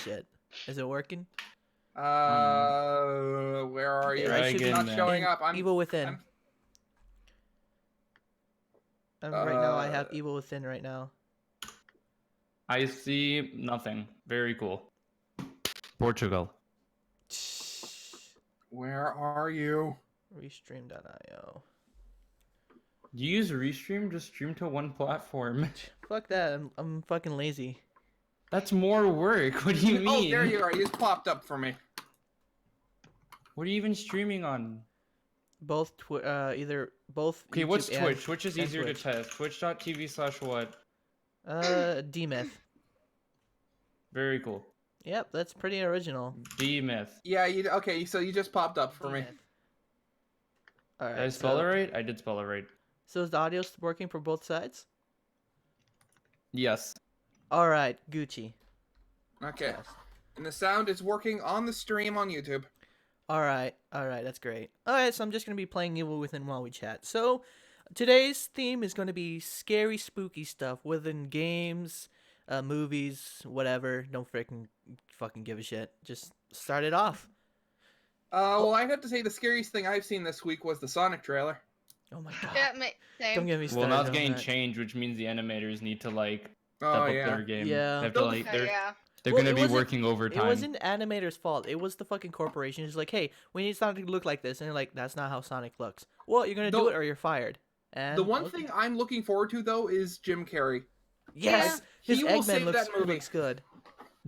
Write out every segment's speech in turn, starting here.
shit. Is it working? Where are you? I It's should not be showing in up. Evil Within. Right now, I have Uh, Evil Within right now. I see nothing. Very cool. Portugal. Where are you? Restream.io. Do you use Restream? Just stream to one platform. Fuck that. I'm fucking lazy. That's more work. What do you mean? Oh, there you are. You just popped up for me. What are you even streaming on? Both either both. Okay, YouTube what's and- Twitch? Twitch is and easier Twitch. to test. Twitch.tv/what? D-Myth. Very cool. Yep, that's pretty original. D-Myth. Yeah, okay, so you just popped up for me. D-Myth. All right. Did I spell it right? I did spell it right. So is the audio working for both sides? Yes. All right, Gucci. Okay. And the sound is working on the stream on YouTube. All right, that's great. All right, so I'm just going to be playing Evil Within while we chat. So today's theme is going to be scary, spooky stuff within games, movies, whatever. Don't fucking give a shit. Just start it off. Well, I'd have to say the scariest thing I've seen this week was the Sonic trailer. Oh my god. Yeah, same. Don't get me started. Well, now it's on getting that. changed, which means the animators need to like Oh, step up yeah. their game. Yeah. They have to, like, Yeah. they're Well, gonna it be wasn't- working overtime. It wasn't animators' fault. It was the fucking corporation. It's like, hey, we need Sonic to look like this, and they're like, that's not how Sonic looks. Well, you're gonna do it or you're fired. And The one thing I'm looking forward to though is Jim Carrey. yes, his He will Eggman save that movie. looks good.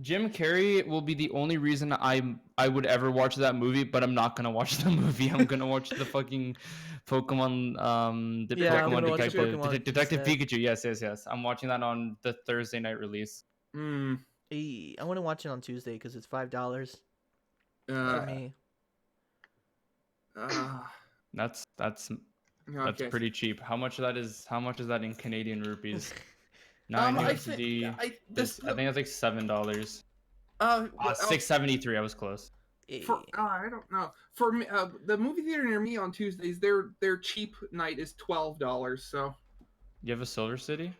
Jim Carrey will be the only reason I would ever watch that movie, but I'm not gonna watch the movie. I'm gonna watch the fucking Pokemon Yeah, I'm Pokemon gonna watch the Detective Pokemon Detective instead. Pikachu. Yes. I'm watching that on the Thursday night release. Hmm. I want to watch it on Tuesday because it's $5 for Uh, me. That's okay. pretty cheap. How much is that in Canadian rupees? I 9 think USD. I think that's like $7. Uh, $6.73. I was close. I don't know. For me, the movie theater near me on Tuesdays, their cheap night is $12. So You have a Silver City?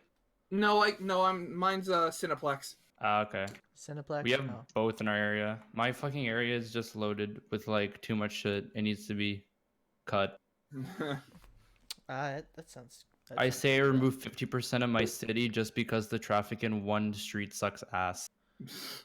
no, mine's Cineplex. Okay. Cineplex. We have Oh. both in our area. My fucking area is just loaded with like too much shit. It needs to be cut. That sounds. that I sounds say I good. remove 50% of my city just because the traffic in one street sucks ass.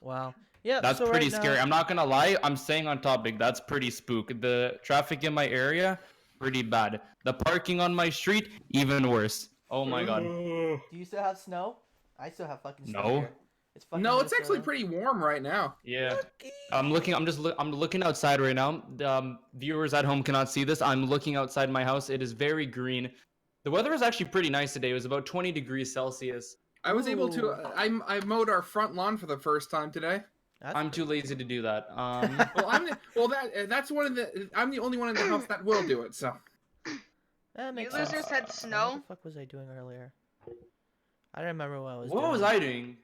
Wow. Yeah. That's so pretty right now- scary. I'm not gonna lie. I'm staying on topic. That's pretty spook. The traffic in my area, pretty bad. The parking on my street, even worse. Oh my god. Do you still have snow? I still have fucking snow. No. Here. It's fucking No, it's Minnesota. actually pretty warm right now. Yeah. I'm looking. I'm looking outside right now. Viewers at home cannot see this. I'm looking outside my house. It is very green. The weather was actually pretty nice today. It was about 20 degrees Celsius. I was able to. Ooh. I mowed our front lawn for the first time today. That's I'm too lazy to do that. That's one of the. I'm the only one in the house that will do it. So That makes You sense. losers had What snow? the fuck was I doing earlier? I don't remember what I was What doing. was I doing?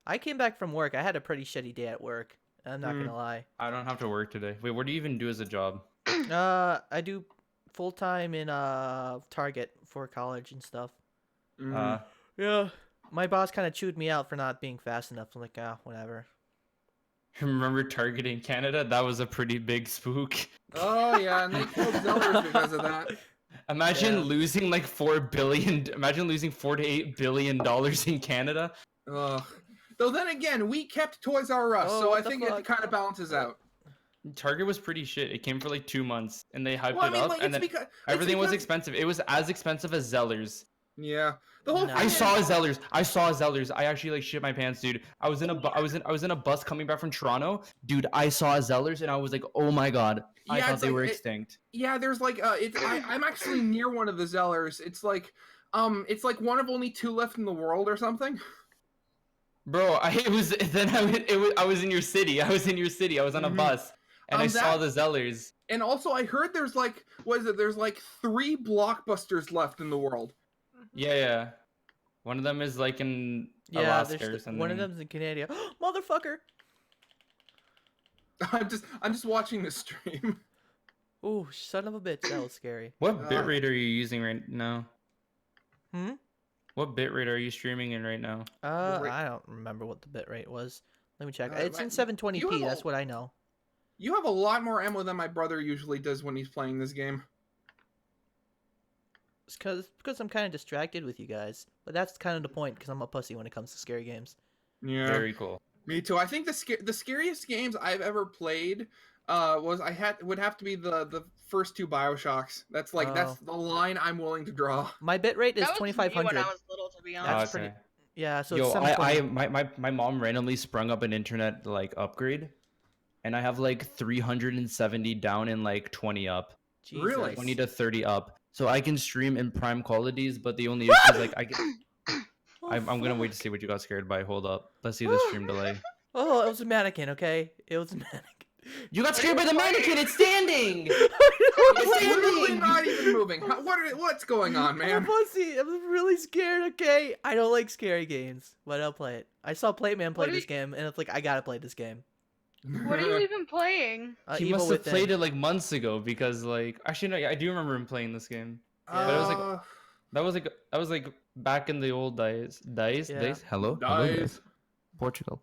I came back from work. I had a pretty shitty day at work. I'm not gonna lie. I don't have to work today. Wait, what do you even do as a job? I do full time in Target for college and stuff. Yeah. My boss kind of chewed me out for not being fast enough. I'm like, whatever. Remember Target in Canada? That was a pretty big spook. Oh yeah, and they killed Zellers because of that. Imagine Yeah. losing like 4 billion. Imagine losing $4 to $8 billion in Canada. Ugh. Though then again, we kept Toys R Us, Oh, so I what the think it fuck? kind of balances out. Target was pretty shit. It came for like 2 months, and they hyped Well, I it mean, up, like, and it's then because everything was expensive. It was as expensive as Zellers. Yeah, the whole No. thing I is- saw a Zellers. I saw a Zellers. I actually like shit my pants, dude. I was in a bus coming back from Toronto, dude. I saw a Zellers, and I was like, oh my god. I Yeah, thought it's they like- were it- extinct. Yeah, there's like I'm actually near one of the Zellers. It's like one of only 2 left in the world or something. Bro, I was in your city. I was on a Mhm. bus, and I saw that- the Zellers. And also, I heard there's like, what is it? There's like 3 blockbusters left in the world. Yeah. One of them is like in Yeah, Alaska there's or something. one of them's in Canada. Motherfucker! I'm just watching the stream. What bitrate are you streaming in right now? I don't remember what the bitrate was. Let me check. It's in You 720p. have That's what I know. You have a lot more ammo than my brother usually does when he's playing this game. It's because I'm kind of distracted with you guys. But that's kind of the point, because I'm a pussy when it comes to scary games. Yeah. Very cool. Me too. I think the scariest games I've ever played would have to be the first 2 BioShocks. That's that's the line I'm willing to draw. My bitrate is That was me 2500. when I was little, to be honest. That's pretty. Yeah, so Yo, it's I 720. my mom randomly sprung up an internet like upgrade, and I have like 370 down and like 20 up, Jesus. Really? 20 to 30 up, so I can stream in prime qualities. But the only issue is like Oh, I'm gonna wait to fuck. see what you got scared by. Hold up, let's see the stream delay. Oh, it was a mannequin. Okay, it was a mannequin. You got scared by the mannequin. It's standing. It's literally not even moving. What's going on, I'm a man? pussy. I'm really scared. Okay, I don't like scary games, but I'll play it. I saw Playman play What do this game, and it's like I gotta play this game. What are you even playing? He Evil must have Within. played it like months ago because like actually no, I do remember him playing this game. But it was like that was like back in the old days. Yeah. Days. Hello. Dies. Portugal.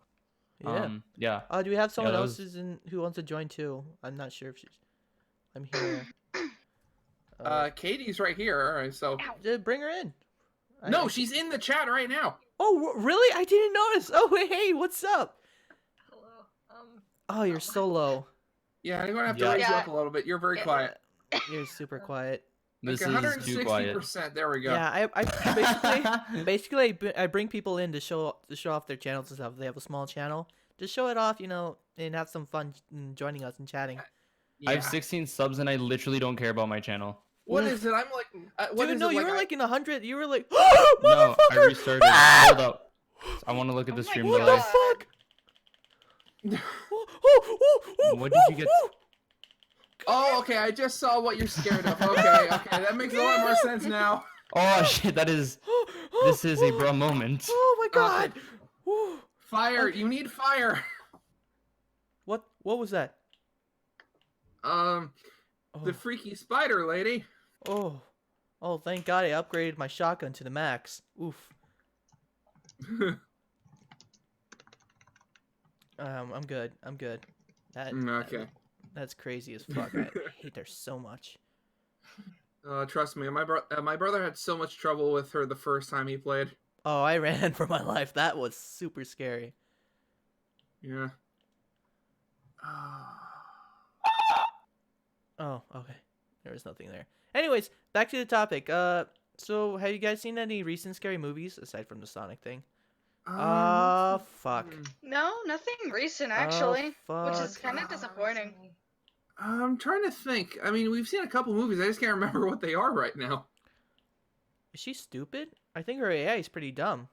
Yeah. Yeah. Do we have someone that else was- who wants to join too? I'm not sure if she's. I'm here. Katie's right here. All right, so Bring her in. no, she's in the chat right now. Oh, really? I didn't notice. Oh, hey, what's up? Hello. Oh, you're so low. Yeah, I'm gonna have to Yeah. raise you Yeah. up a little bit. You're very quiet. You're super quiet. This Like is too quiet. 160%. There we go. Yeah, I basically I bring people in to show off their channels and stuff. If they have a small channel, just show it off, and have some fun joining us and chatting. Yeah. I have 16 subs and I literally don't care about my channel. What is it? I'm like, what Dude, is no, it? you Like, were like in 100. You were like, No, I motherfucker! restarted. Ah! Hold up. I want to look at the Oh my stream What delay. the fuck? What did you get? Oh, okay. I just saw what you're scared of. Okay, okay, that makes a lot more sense now. Oh shit, that is. This is a bra moment. Oh my god! Woo. Fire! Okay. You need fire. What was that? The Oh. freaky spider lady. Oh, thank God I upgraded my shotgun to the max. Oof. I'm good. Okay. That's crazy as fuck. I hate her so much. Trust me, my brother had so much trouble with her the first time he played. Oh, I ran for my life. That was super scary. Yeah. Oh, okay. There was nothing there. Anyways, back to the topic. So have you guys seen any recent scary movies aside from the Sonic thing? Fuck. No, nothing recent actually, Oh, which is fuck. kind of disappointing. I'm trying to think. I mean, we've seen a couple movies. I just can't remember what they are right now. Is she stupid? I think her AI is pretty dumb.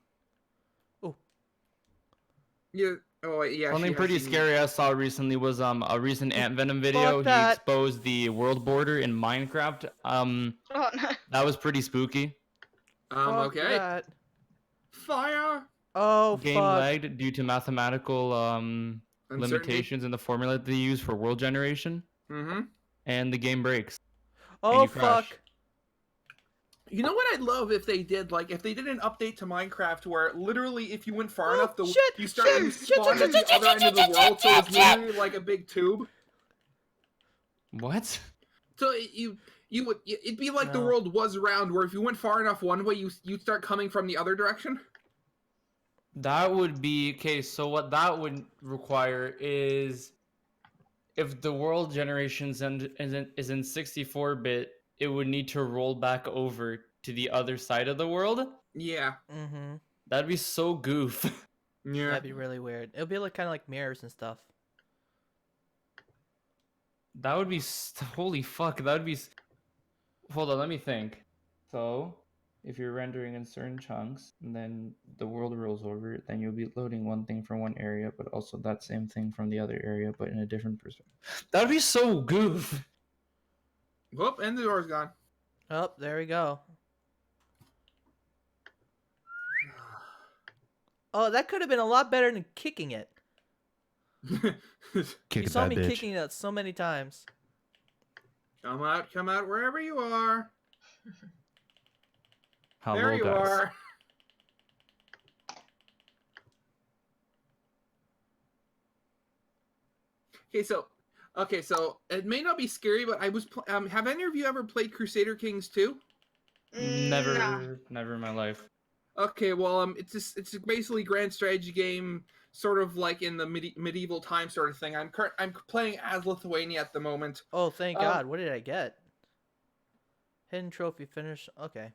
Yeah. Oh, wait, yeah. Something she has pretty seen- scary I saw recently was a recent Ant Venom video. He that. exposed the world border in Minecraft. Oh no. That was pretty spooky. Fuck Okay. that. Fire. Oh, Game fuck. lagged due to mathematical Uncertainty. limitations in the formula that they use for world generation, Mm-hmm. and the game breaks. Oh, you crash. fuck. You know what I'd love if they did? Like, if they did an update to Minecraft where literally, if you went far Oh, enough, shit, you shit, you shit, spawn shit, at the shit, other shit, end of the shit, world, so it's shit, shit. literally like a big tube. What? So it'd be like the No. world was round, where if you went far enough one way, you'd start coming from the other direction. That would be okay. So what that would require is, if the world generations is in 64-bit, it would need to roll back over to the other side of the world. Yeah. Mm-hmm. That'd be so goof. Yeah. That'd be really weird. It'll be like kind of like mirrors and stuff. That would be holy fuck. That would be. Hold on, let me think. So, if you're rendering in certain chunks, and then the world rolls over, then you'll be loading one thing from one area, but also that same thing from the other area, but in a different perspective. That would be so goof. Whoop, and the door's gone. Oh, there we go. Oh, that could have been a lot better than kicking it. You saw me kicking it so many times. Come out wherever you are. Hello, There you guys. are. Okay, so it may not be scary, but I was. Have any of you ever played Crusader Kings 2? Nah. Never in my life. Okay, well, it's basically grand strategy game, sort of like in the medieval time sort of thing. I'm playing as Lithuania at the moment. Oh, thank Um, God. What did I get? Hidden trophy finish. Okay.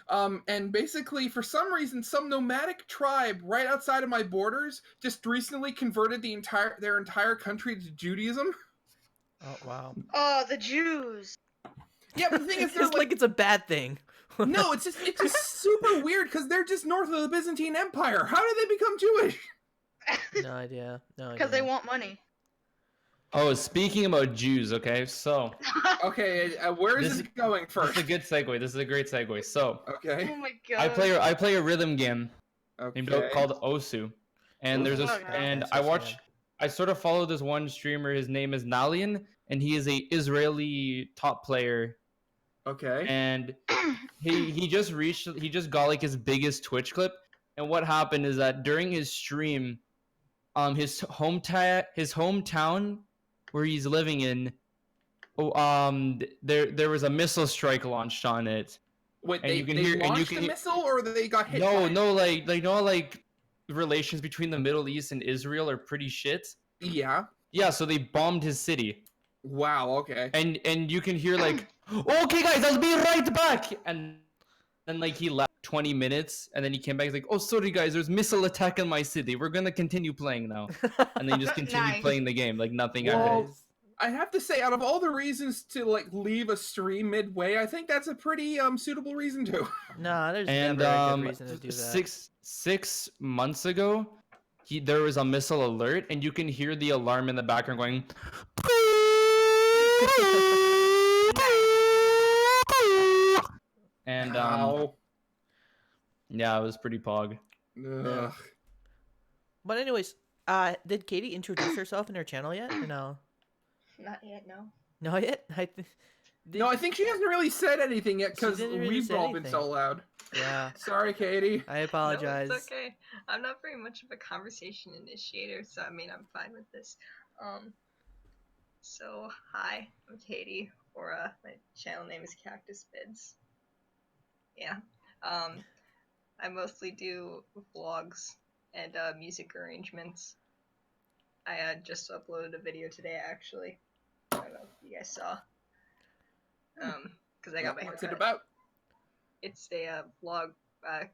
And basically, for some reason, some nomadic tribe right outside of my borders just recently converted their entire country to Judaism. Oh, wow. Oh, the Jews. Yeah, but the thing is, they're It's like it's a bad thing. no, it's just super weird because they're just north of the Byzantine Empire. How did they become Jewish? No idea. No idea. Because they want money. Oh, speaking about Jews, okay, so Okay, where is this going this first? is a good segue. This is a great segue. So Okay. Oh my god. I play a rhythm game named Okay. called Osu, and there's a Oh, no. and Yes, I yes, watch. yeah. I sort of follow this one streamer. His name is Nalian, and he is a Israeli top player. Okay. And he just got like his biggest Twitch clip. And what happened is that during his stream, his hometown where he's living in, there was a missile strike launched on it. Wait, And they you can hear- and you launched can a hear- missile, or they got hit? by No, it? no, like relations between the Middle East and Israel are pretty shit. Yeah. Yeah, so they bombed his city. Wow. Okay. And you can hear like, okay guys, I'll be right back, and then like he left 20 minutes, and then he came back. He's like, oh sorry guys, there's missile attack in my city. We're gonna continue playing now, and then he just continued Nice. playing the game like nothing Well, happened. I have to say, out of all the reasons to like leave a stream midway, I think that's a pretty suitable reason to. Nah, there's And never a good reason to do that. six months ago, there was a missile alert, and you can hear the alarm in the background going. And Ow. yeah, it was pretty pog. Ugh. But anyways, did Katie introduce herself in her channel yet? Or no? Not yet, no. No yet? No, I think she hasn't really said anything yet because didn't really we've say all been so anything. loud. Yeah. Sorry, Katie. I apologize. No, it's okay. I'm not very much of a conversation initiator, so I mean, I'm fine with this. So hi, I'm Katie, or my channel name is Cactus Vids. Yeah. I mostly do vlogs and music arrangements. I just uploaded a video today, actually. I don't know if you guys saw. Because I got my What's haircut. it about? It's a vlog.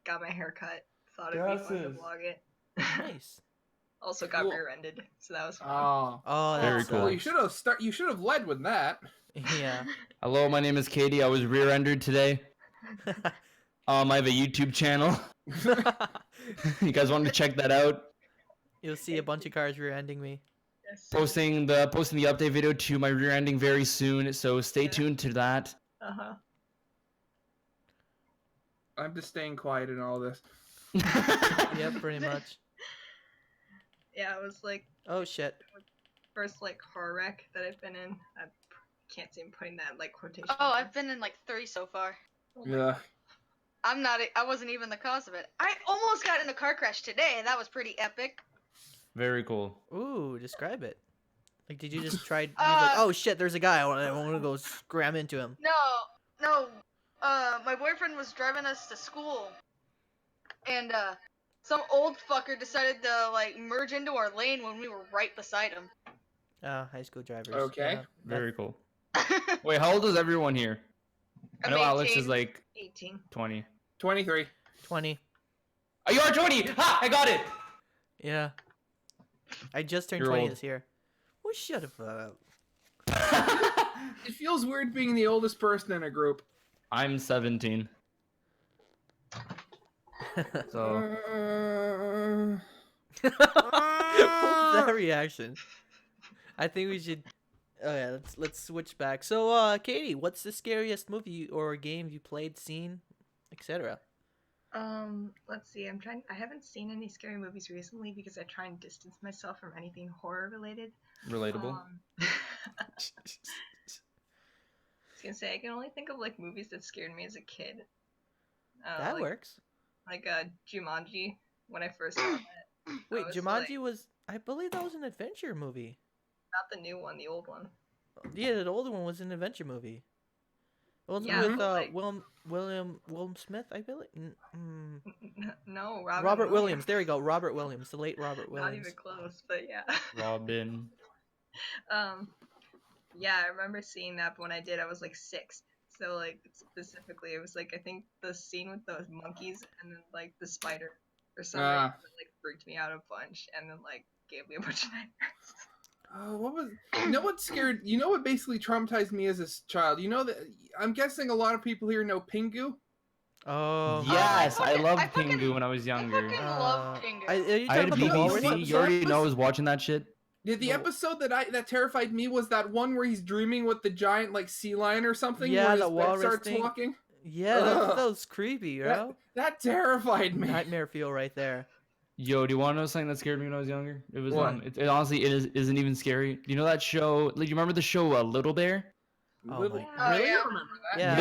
Got my haircut. Thought it'd be fun to Glasses. vlog it. Nice. Also got Cool. rear-ended, so that was fun. Oh, Very that's cool. Well, you should have led with that. Yeah. Hello, my name is Katie. I was rear-ended today. I have a YouTube channel. You guys want to check that out? You'll see a bunch of cars rear-ending me. Yes. Posting the update video to my rear ending very soon, so stay tuned to that. Uh-huh. I'm just staying quiet in all this. Yeah, pretty much. Yeah, it was like Oh shit. first like car wreck that I've been in. I can't see him putting that in, like quotation. Oh, marks. I've been in like 3 so far. Yeah. I wasn't even the cause of it. I almost got in a car crash today. That was pretty epic. Very cool. Ooh, describe it. Like, did you just try? Like, Uh, oh shit, there's a guy. I want to go scram into him. No. My boyfriend was driving us to school, and some old fucker decided to like merge into our lane when we were right beside him. High school drivers. Okay. Yeah, Very cool. Wait, how old is everyone here? I I'm know Alex 18. is like 18. 20. 23. 20. Oh, you are 20! Ha! I got it! Yeah. I just turned You're 20 old. this year. Well, shut up. It feels weird being the oldest person in a group. I'm 17. So, What was that reaction? I think we should. Oh yeah, let's switch back. So, Katie, what's the scariest movie or game you played, seen, etc.? Let's see. I haven't seen any scary movies recently because I try and distance myself from anything horror related. relatable. I was gonna say I can only think of like movies that scared me as a kid. That like, works. Like Jumanji when I first saw it. Wait, was Jumanji was. I believe that was an adventure movie. Not the new one, the old one. Yeah, the older one was an adventure movie. It was Yeah, with but, like- William Smith, I believe. No, Robert Williams. There we go. Robert Williams, the late Robert Not Williams. even close, but yeah. Robin. Yeah, I remember seeing that, but when I did, I was like 6. So like specifically, it was like I think the scene with those monkeys and then like the spider or something that, like freaked me out a bunch, and then like gave me a bunch of nightmares. What was? You know what scared? You know what basically traumatized me as a child? You know that I'm guessing a lot of people here know Pingu. Oh. Yes, I loved I fucking- Pingu when I was I younger. fucking love Pingu. Are you I had talking about the walrus BBC. You already know I was watching that shit. Yeah, the episode that terrified me was that one where he's dreaming with the giant like sea lion or something. Yeah, where the his bed walrus starts thing. walking. Yeah, that was creepy, bro. That terrified me. Nightmare feel right there. Yo, do you want to know something that scared me when I was younger? It was What? it honestly isn't even scary. You know that show? Like, you remember the show Little Bear? Oh Little, my- I Really? remember that. Yeah.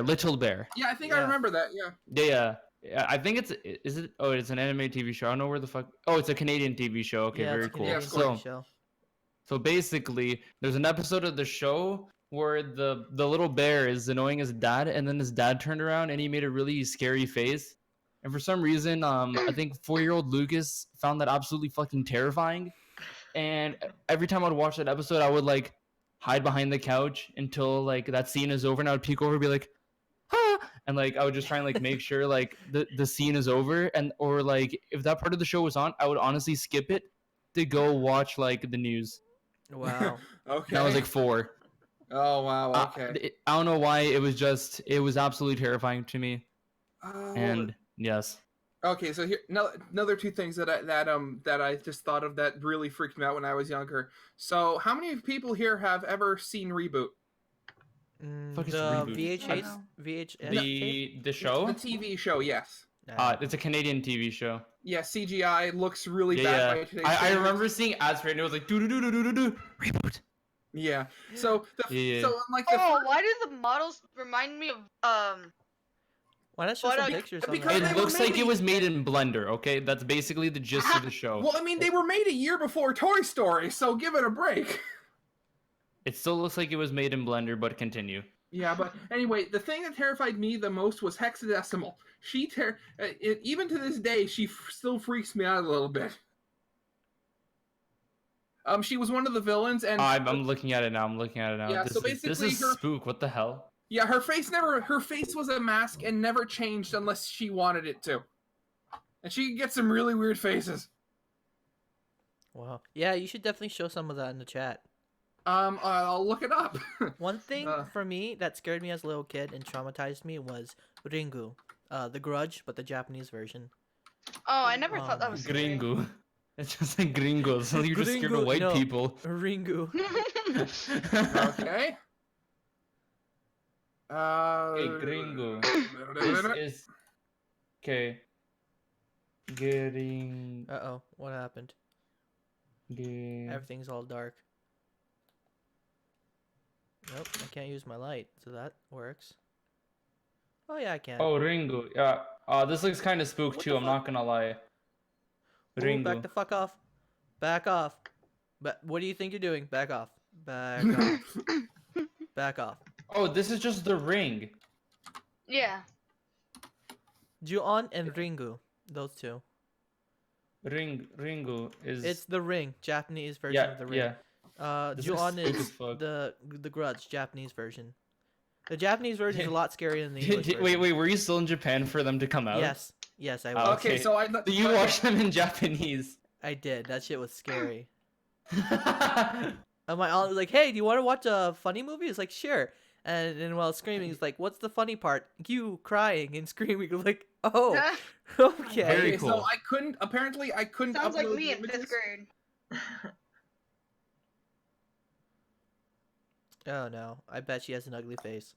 Little Bear. Yeah, I think I Yeah. remember that. Yeah. Yeah. I think is it? Oh, it's an anime TV show. I don't know where the fuck. Oh, it's a Canadian TV show. Okay, Yeah, very it's a cool. Canadian Yeah, TV show. So basically, there's an episode of the show where the little bear is annoying his dad, and then his dad turned around and he made a really scary face. And for some reason, I think 4-year-old Lucas found that absolutely fucking terrifying. And every time I'd watch that episode, I would like hide behind the couch until like that scene is over, and I would peek over and be like, ah! And like I would just try and like make sure like the scene is over, and or like if that part of the show was on, I would honestly skip it to go watch like the news. Wow. Okay. And I was like 4. Oh wow. Okay. I don't know why it was absolutely terrifying to me. Oh, And yes, okay, so here another 2 things that I just thought of that really freaked me out when I was younger. So, how many people here have ever seen Reboot? Fuck is The Reboot? VHS tape? the show. The TV show, yes. Nah. It's a Canadian TV show. Yeah, CGI looks really bad Yeah, by today's I standards. remember seeing ads for it, and it was like do do do do do do reboot. Yeah. So Yeah. so like the Oh, why do the models remind me of Why not show But, some uh, pictures on because that? they It were looks like made- it was made in Blender. Okay, that's basically the gist of the show. well, I mean, they were made a year before Toy Story, so give it a break. It still looks like it was made in Blender, but continue. Yeah, but anyway, the thing that terrified me the most was Hexadecimal. Even to this day, she still freaks me out a little bit. She was one of the villains, and I'm looking at it now. Yeah, so this basically is her- Spook. What the hell? yeah, her face was a mask and never changed unless she wanted it to. And she could get some really weird faces. Wow. Yeah, you should definitely show some of that in the chat. I'll look it up. One thing Uh. for me that scared me as a little kid and traumatized me was Ringu. The Grudge, but the Japanese version. Oh, I never thought that was scary. Gringo. It's just like gringos. So you're just scared of Gringo, white no. people. Ringu. Okay. Hey, gringo. This is okay. Getting. Uh-oh, what happened? Everything's all dark. Nope, I can't use my light, so that works. Oh yeah, I can. Oh, Ringo. Yeah. This looks kind of spook What too. the I'm fuck? not gonna lie. Ooh, Ringo. back the fuck off. Back off. But what do you think you're doing? Back off. Back off. Back off. Oh, this is just the ring. Yeah. Ju-on and Ringu. Those two. Ringo is. It's the ring, Japanese version yeah, of the ring. yeah. This Ju-on looks spook is as fuck. the Grudge, Japanese version. The Japanese version is a lot scarier than the English version. Wait, were you still in Japan for them to come out? Yes. Yes, I Oh, was. Okay, Okay. so So you watched them in Japanese. I did. That shit was scary. And my aunt was like, "Hey, do you want to watch a funny movie?" It's like, "Sure." And then while screaming, he's like, "What's the funny part? You crying and screaming." I'm like, "Oh, okay." Very okay, cool. so I couldn't Sounds like upload me the in 5th images. grade. Oh no, I bet she has an ugly face.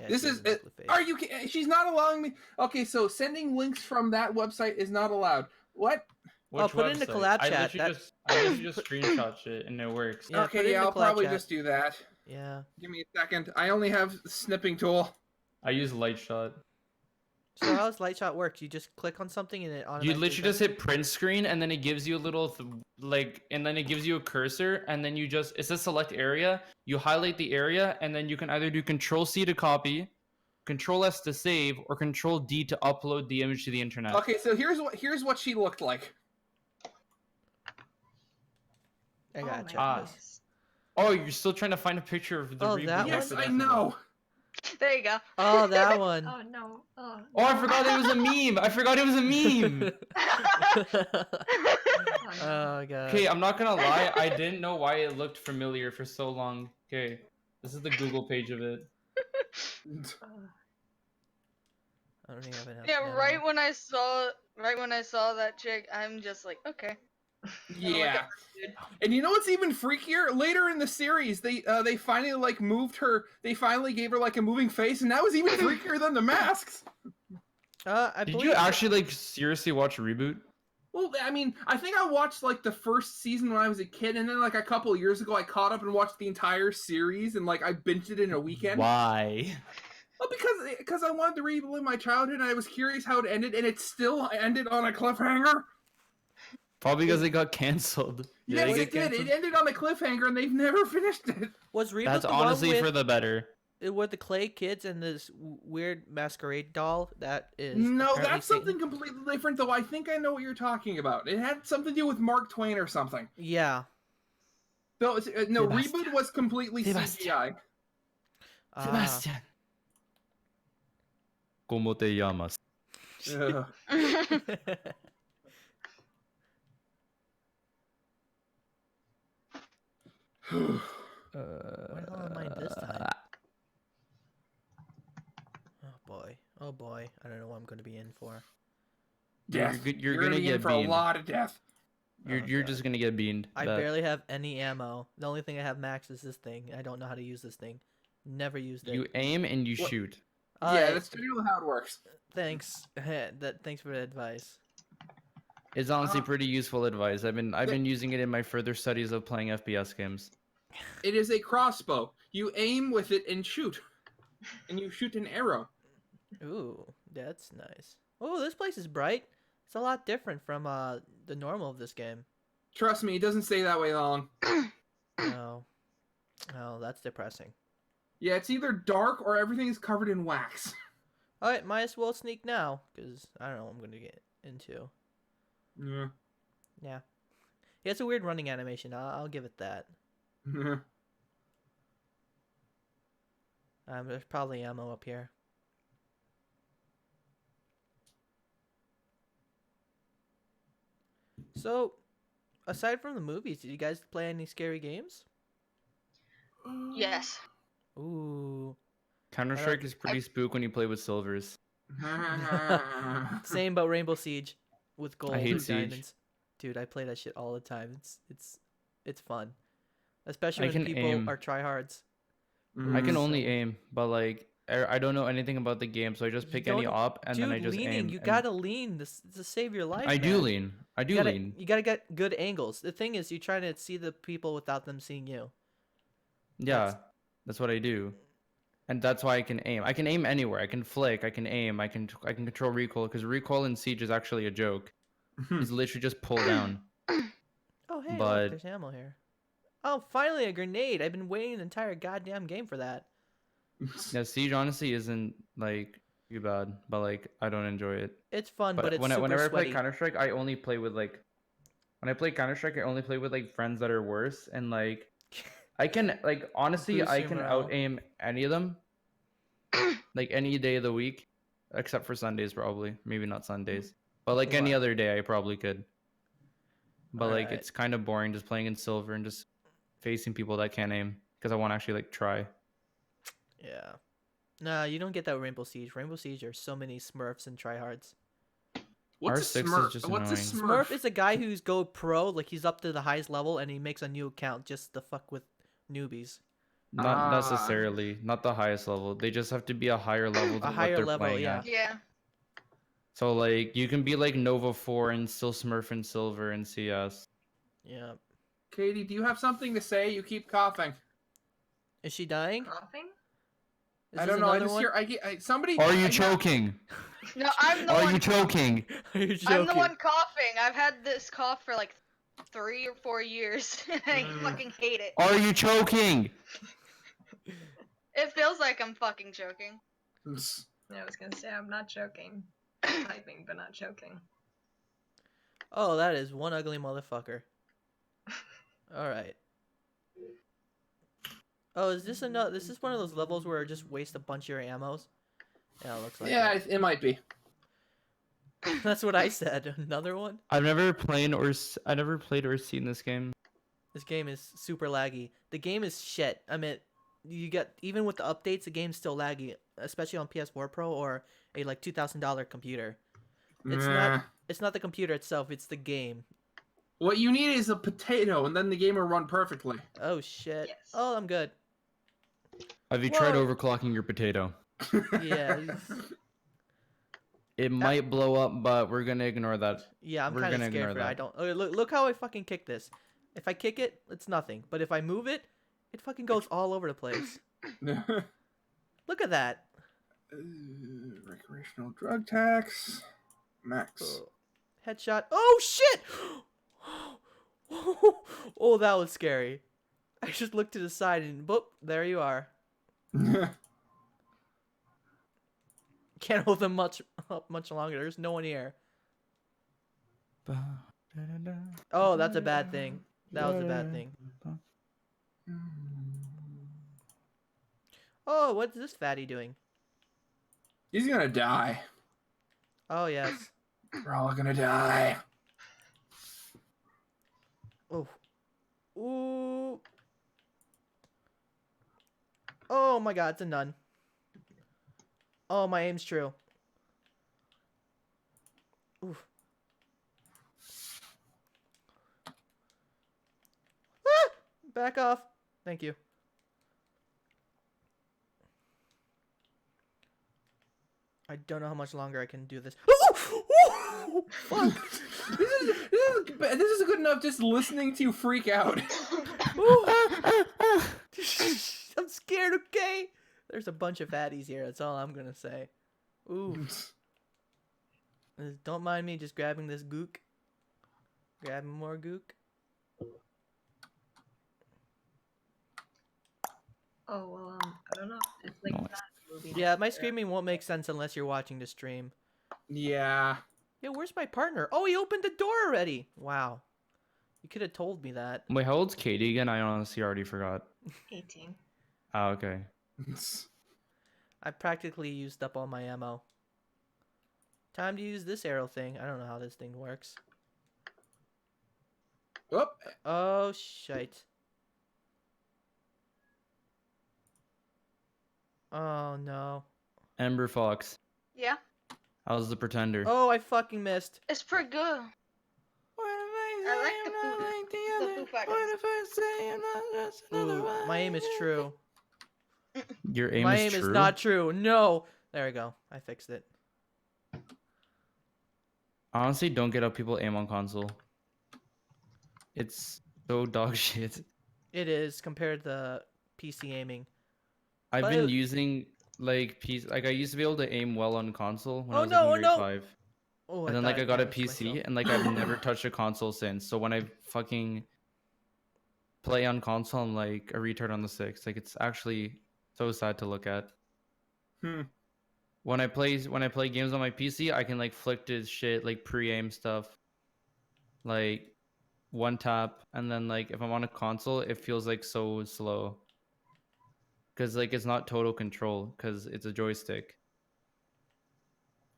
Yeah, This she has is an ugly face. are you she's not allowing me. Okay, so sending links from that website is not allowed. What? Oh, put it in the website? collab I chat, literally just screenshot shit and it works. Yeah, put it okay, in yeah, the I'll collab probably chat. just do that. Yeah. Give me a second. I only have the snipping tool. I use light shot. So how does Lightshot work? You just click on something and it You automatically. literally just hit print screen and then it gives you a little like, and then it gives you a cursor, and then it says select area. You highlight the area, and then you can either do Control C to copy, Control S to save, or Control D to upload the image to the internet. Okay, so here's what she looked like. I gotta check Ah. this. Oh, you're still trying to find a picture of the Oh, reboot? that Yes, one? I know. There you go. Oh, that one. Oh no. Oh, Oh, I forgot it was a meme. I forgot it was a meme. Oh god. Okay, I'm not gonna lie. I didn't know why it looked familiar for so long. Okay, this is the Google page of it. I don't even have enough. Yeah, ammo. right when I saw that chick, I'm just like, okay. Yeah. And you know what's even freakier? Later in the series, they finally like moved her. They finally gave her like a moving face, and that was even freakier than the masks. I Did believe you that- actually like seriously watch Reboot? Well, I mean, I think I watched like the first season when I was a kid, and then like a couple years ago, I caught up and watched the entire series, and like I binged it in a weekend. Why? Well, because I wanted to relive my childhood, and I was curious how it ended, and it still ended on a cliffhanger. Probably because it got canceled. Yes, they it get did. canceled? It ended on a cliffhanger, and they've never finished it. Was Reboot That's the honestly one for with, the better. with the clay kids and this weird masquerade doll? That is No, apparently that's Satan. something completely different, though. I think I know what you're talking about. It had something to do with Mark Twain or something. Yeah. No, no, Sebastian. Reboot was completely Sebastian. CGI. Ah. Sebastian. ¿Cómo te llamas? Ugh. Where the hell am I this time? Oh boy. Oh boy. I don't know what I'm going to be in for. Death. You're gonna be in get for beamed. a lot of death. You're God. just gonna get beamed. I bet. barely have any ammo. The only thing I have max is this thing. I don't know how to use this thing. Never used it. You aim and you What? shoot. Yeah, Alright, that's generally how it works. thanks. Thanks for the advice. It's honestly Uh, pretty useful advice. I've been using it in my further studies of playing FPS games. It is a crossbow. You aim with it and shoot. And you shoot an arrow. Ooh, that's nice. Oh, this place is bright. It's a lot different from the normal of this game. Trust me, it doesn't stay that way long. No. Oh, that's depressing. Yeah, it's either dark or everything is covered in wax. Alright, might as well sneak now, because I don't know what I'm going to get into. Yeah. Yeah. It's a weird running animation. I'll give it that. There's probably ammo up here. So, aside from the movies, did you guys play any scary games? Yes. Ooh. Counter Strike is pretty spook when you play with silvers. Same about Rainbow Siege with gold hate and Siege. diamonds. Dude, I play that shit all the time. It's fun. Especially I when can people aim. are tryhards. I can So- only aim, but like I don't know anything about the game, so I just You pick any don't- op and Dude, then I just leaning. aim. You and- gotta lean to save your life. I do man. lean. I do You gotta, lean. you gotta get good angles. The thing is, you're trying to see the people without them seeing you. Yeah, that's what I do, and that's why I can aim. I can aim anywhere. I can flick. I can aim. I can control recoil because recoil in Siege is actually a joke. It's literally just pull down. Oh, hey, But- look, there's ammo here. Oh, finally a grenade. I've been waiting the entire goddamn game for that. Yeah, Siege honestly isn't like too bad, but like I don't enjoy it. It's fun, but, But it's whenever super I play sweaty. Counter Strike, I only play with like when I play Counter Strike, I only play with like friends that are worse, and like I can like honestly Boost I your can morale. out aim any of them, like any day of the week, except for Sundays probably, maybe not Sundays, but like any Why? other day I probably could. But like Alright. it's kind of boring just playing in silver and just facing people that can't aim because I want to actually like try. Yeah. Nah, you don't get that with Rainbow Siege. Rainbow Siege are so many Smurfs and tryhards. What's a R6 is Smurf? just What's a annoying. Smurf? Smurf is a guy who's go pro, like he's up to the highest level, and he makes a new account just to fuck with newbies. Not Ah. necessarily, not the highest level. They just have to be a higher level than higher what they're level, playing yeah. at. Yeah. So like you can be like Nova 4 and still Smurf and Silver and CS. Yeah. Katie, do you have something to say? You keep coughing. Is she dying? Coughing? Is I this don't know. I another just one? hear. Somebody. Are you I- choking? No, I'm the Are one. you choking? Are you I'm the joking? one coughing. I've had this cough for like 3 or 4 years. I fucking hate it. Are you choking? It feels like I'm fucking joking. I was gonna say I'm not joking. Typing, but not choking. Oh, that is one ugly motherfucker. Alright. Oh, is this another? This is one of those levels where it just wastes a bunch of your ammos? Yeah, it looks like Yeah, it. it might be. That's what I said. Another one? I've never played or seen this game. This game is super laggy. The game is shit. I mean, you get even with the updates, the game's still laggy, especially on PS4 Pro or a like $2,000 computer. It's not. It's not the computer itself. It's the game. What you need is a potato, and then the game will run perfectly. Oh shit. Yes. Oh, I'm good. Have you tried Whoa. overclocking your potato? Yeah. It might blow up, but we're gonna ignore that. Yeah, I'm We're kind of gonna scared ignore for it. I that. don't. Okay, look how I fucking kick this. If I kick it, it's nothing. But if I move it, it fucking goes all over the place. Look at that. Recreational drug tax. Max. Oh. Headshot. Oh shit! Oh, that was scary. I just looked to the side and boop, there you are. Can't hold them much longer. There's no one here. Oh, that's a bad thing. That was a bad thing. Oh, what's this fatty doing? He's gonna die. Oh, yes. We're all gonna die. Oh. Ooh. Oh my god, it's a nun. Oh, my aim's true. Oof. Ah! Back off. Thank you. I don't know how much longer I can do this. Fuck. This is good enough just listening to you freak out. I'm scared, okay? There's a bunch of fatties here, that's all I'm gonna say. Ooh. Don't mind me just grabbing this gook. Grabbing more gook. Oh well, I don't know. It's like Nice. that movie. Yeah, my screaming won't make sense unless you're watching the stream. Yeah. Yeah, where's my partner? Oh, he opened the door already. Wow. You could have told me that. Wait, how old's Katie again? I honestly already forgot. 18. Oh, okay. I practically used up all my ammo. Time to use this arrow thing. I don't know how this thing works. Oh, Oh, shite. Oh, no. Ember Fox. Yeah, How's the Pretender? Oh, I fucking missed. it's pretty good. I like the poo Ooh, my aim is true. Your aim My is aim true? is not true. No. There we go. I fixed it. Honestly, don't get how people aim on console. It's so dog shit. It is compared to PC aiming. I've But been it- using like I used to be able to aim well on console when Oh, I was no, like in oh, grade no. 5. Oh, And then thought like I got a damaged PC myself. and like I've never touched a console since. So when I fucking play on console, I'm like a retard on the 6. Like it's actually so sad to look at. When I play games on my PC, I can like flick to shit like pre-aim stuff. Like one tap, and then like if I'm on a console, it feels like so slow. Cause like it's not total control, cause it's a joystick.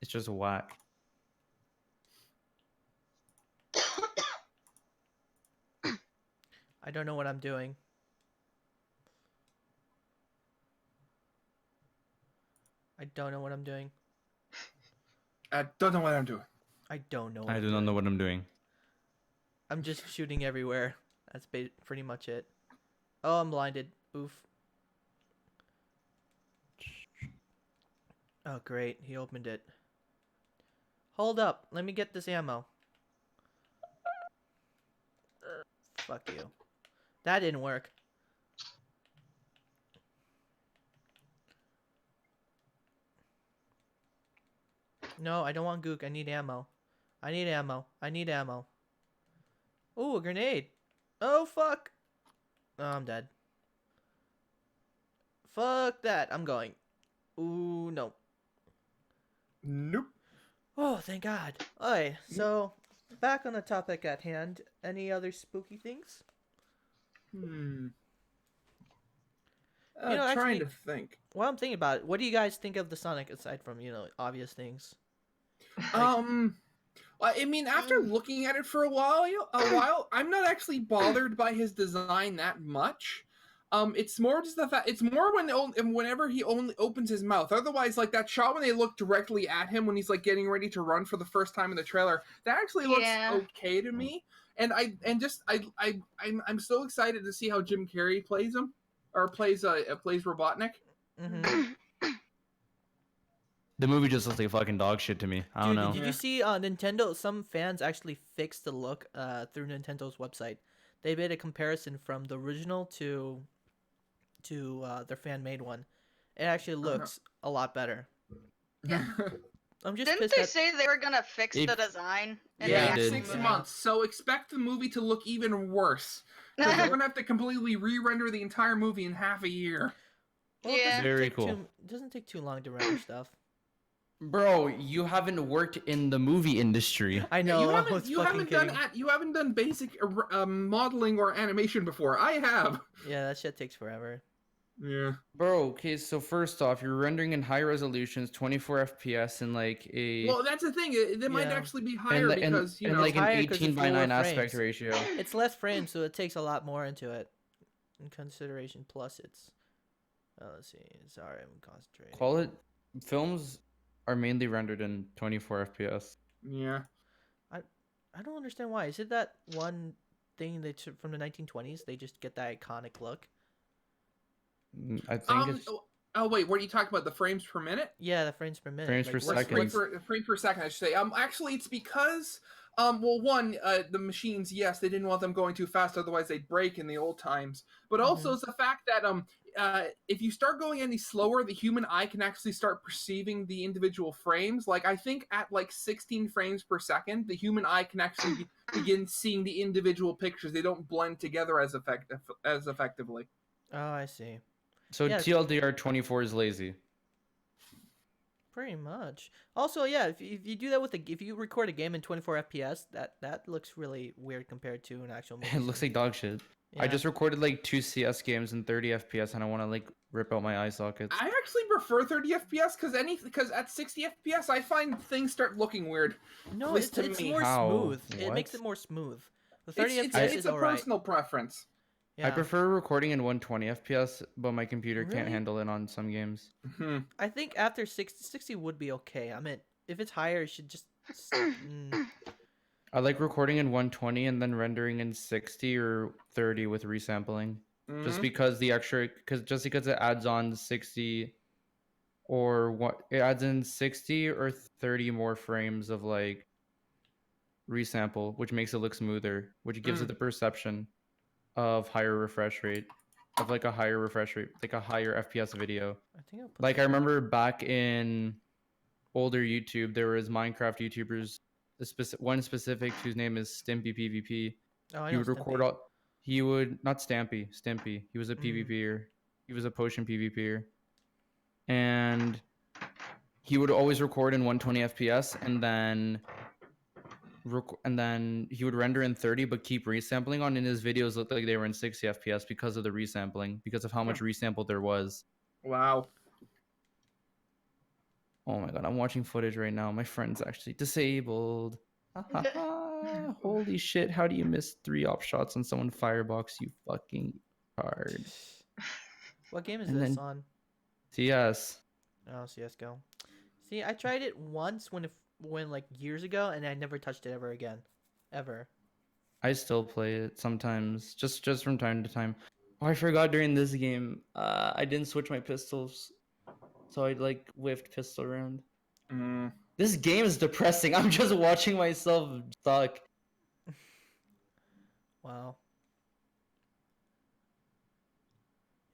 It's just whack. I don't know what I'm doing. I don't know what I'm doing. I don't know what I'm doing. I don't know what I I'm do not doing. know what I'm doing. I'm just shooting everywhere. That's pretty much it. Oh, I'm blinded. Oof. Oh, great. He opened it. Hold up. Let me get this ammo. Fuck you. That didn't work. No, I don't want gook. I need ammo. I need ammo. I need ammo. Oh, a grenade. Oh, fuck. Oh, I'm dead. Fuck that. I'm going. Ooh, no. Nope. Oh, thank God. Alright, so back on the topic at hand. Any other spooky things? Hmm. Actually, Trying to think. while I'm thinking about it, what do you guys think of the Sonic aside from, obvious things? Um, I mean, after looking at it for a while, I'm not actually bothered by his design that much. It's more just the fact. It's more whenever he only opens his mouth. Otherwise, like that shot when they look directly at him when he's like getting ready to run for the first time in the trailer, that actually looks okay to me. And I'm so excited to see how Jim Carrey plays him, or plays Robotnik. Mm-hmm. The movie just looks like fucking dog shit to me. I don't Dude, know. did you see Nintendo? Some fans actually fixed the look through Nintendo's website. They made a comparison from the original to their fan made one. It actually looks a lot better. Yeah. I'm just Didn't pissed they that say they were gonna fix If- the design? Yeah, the they actual did. 6 movie? months. So expect the movie to look even worse. Because they're gonna have to completely re-render the entire movie in half a year. well, it Yeah. doesn't Very take cool. it doesn't take too long to render stuff. Bro, you haven't worked in the movie industry. I know. You I haven't was you fucking haven't kidding. done basic modeling or animation before. I have. Yeah, that shit takes forever. Yeah. Bro, okay, so first off, you're rendering in high resolutions, 24 FPS, and like a Well, that's the thing. It might Yeah. actually be higher and, and, because and like an higher 'cause 18 it's by 9 lower aspect frames. ratio. It's less frames, so it takes a lot more into it. In consideration, plus it's. Let's see. Sorry, I'm concentrating. Films are mainly rendered in 24 FPS. yeah. I don't understand why. Is it that one thing that from the 1920s? They just get that iconic look. I think it's Oh wait, what are you talking about? The frames per minute? Yeah, the frames per minute. Frames per what's- second. Frames per second, I should say. Actually, it's because well, one, the machines, yes, they didn't want them going too fast, otherwise they'd break in the old times. But also, it's the fact that if you start going any slower, the human eye can actually start perceiving the individual frames. Like I think at like 16 frames per second, the human eye can actually begin seeing the individual pictures. They don't blend together as effectively. Oh, I see. so yeah. TLDR 24 is lazy. Pretty much. Also, yeah, if you do that if you record a game in 24 FPS, that looks really weird compared to an actual movie. It looks like dog shit. I Yeah. just recorded like 2 CS games in 30 FPS and I want to like rip out my eye sockets. I actually prefer 30 FPS because at 60 FPS I find things start looking weird. No, At least to it's me. more How? smooth. It makes What? it more smooth. The 30 It's FPS a is alright. personal preference. Yeah. I prefer recording in 120 FPS, but my computer Really? can't handle it on some games. I think after 60 would be okay. I mean, if it's higher, it should just. I like recording in 120 and then rendering in 60 or 30 with resampling. Just because because it adds on 60 or what it adds in 60 or 30 more frames of like resample, which makes it look smoother, which gives it the perception of higher refresh rate, like a higher FPS video. I think I'll put Like I remember back in older YouTube, there was Minecraft YouTubers, one specific whose name is Stimpy PvP. Oh, I He know would record Stimpy. all. He would not Stimpy. He was a PvPer. He was a potion PvPer, and he would always record in 120 FPS, and then he would render in 30, but keep resampling on. And his videos looked like they were in 60 FPS because of the resampling, because of how much resample there was. Wow. Oh my god, I'm watching footage right now. My friend's actually disabled. Holy shit, how do you miss 3 op shots on someone firebox, you fucking card? What game is And this then- on? CS. Oh, CS:GO. See, I tried it once when like years ago, and I never touched it ever again, ever. I still play it sometimes, just from time to time. Oh, I forgot during this game, I didn't switch my pistols, so I like whiffed pistol round. This game is depressing. I'm just watching myself suck. Wow.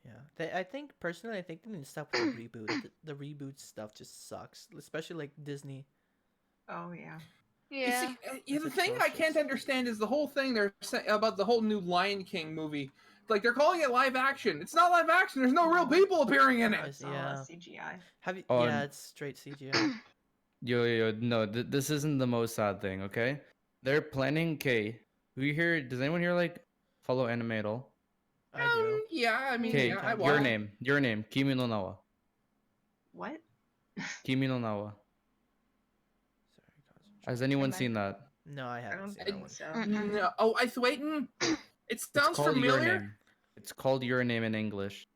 Yeah, I think personally, I think they need to stop with the reboot. The reboot stuff just sucks, especially like Disney. Oh yeah. Yeah. The It's thing I can't atrocious. understand is the whole thing they're saying about the whole new Lion King movie. Like they're calling it live action. It's not live action. There's no real people appearing in it. It's all Yeah. CGI. Have you? Oh, Yeah, it's straight CGI. No, this isn't the most sad thing, okay? They're planning, does anyone here, like, follow anime at all? I do. Yeah, I mean, Okay, yeah, I Your watch. your name, Kimi no Nawa. What? Kimi no Nawa. Sorry, concentrate. Has anyone Am I- seen that? No, I I haven't don't seen that think one. so. Mm-mm. No, oh, I waiting. It It's sounds called Your familiar. Name. It's called Your Name in English.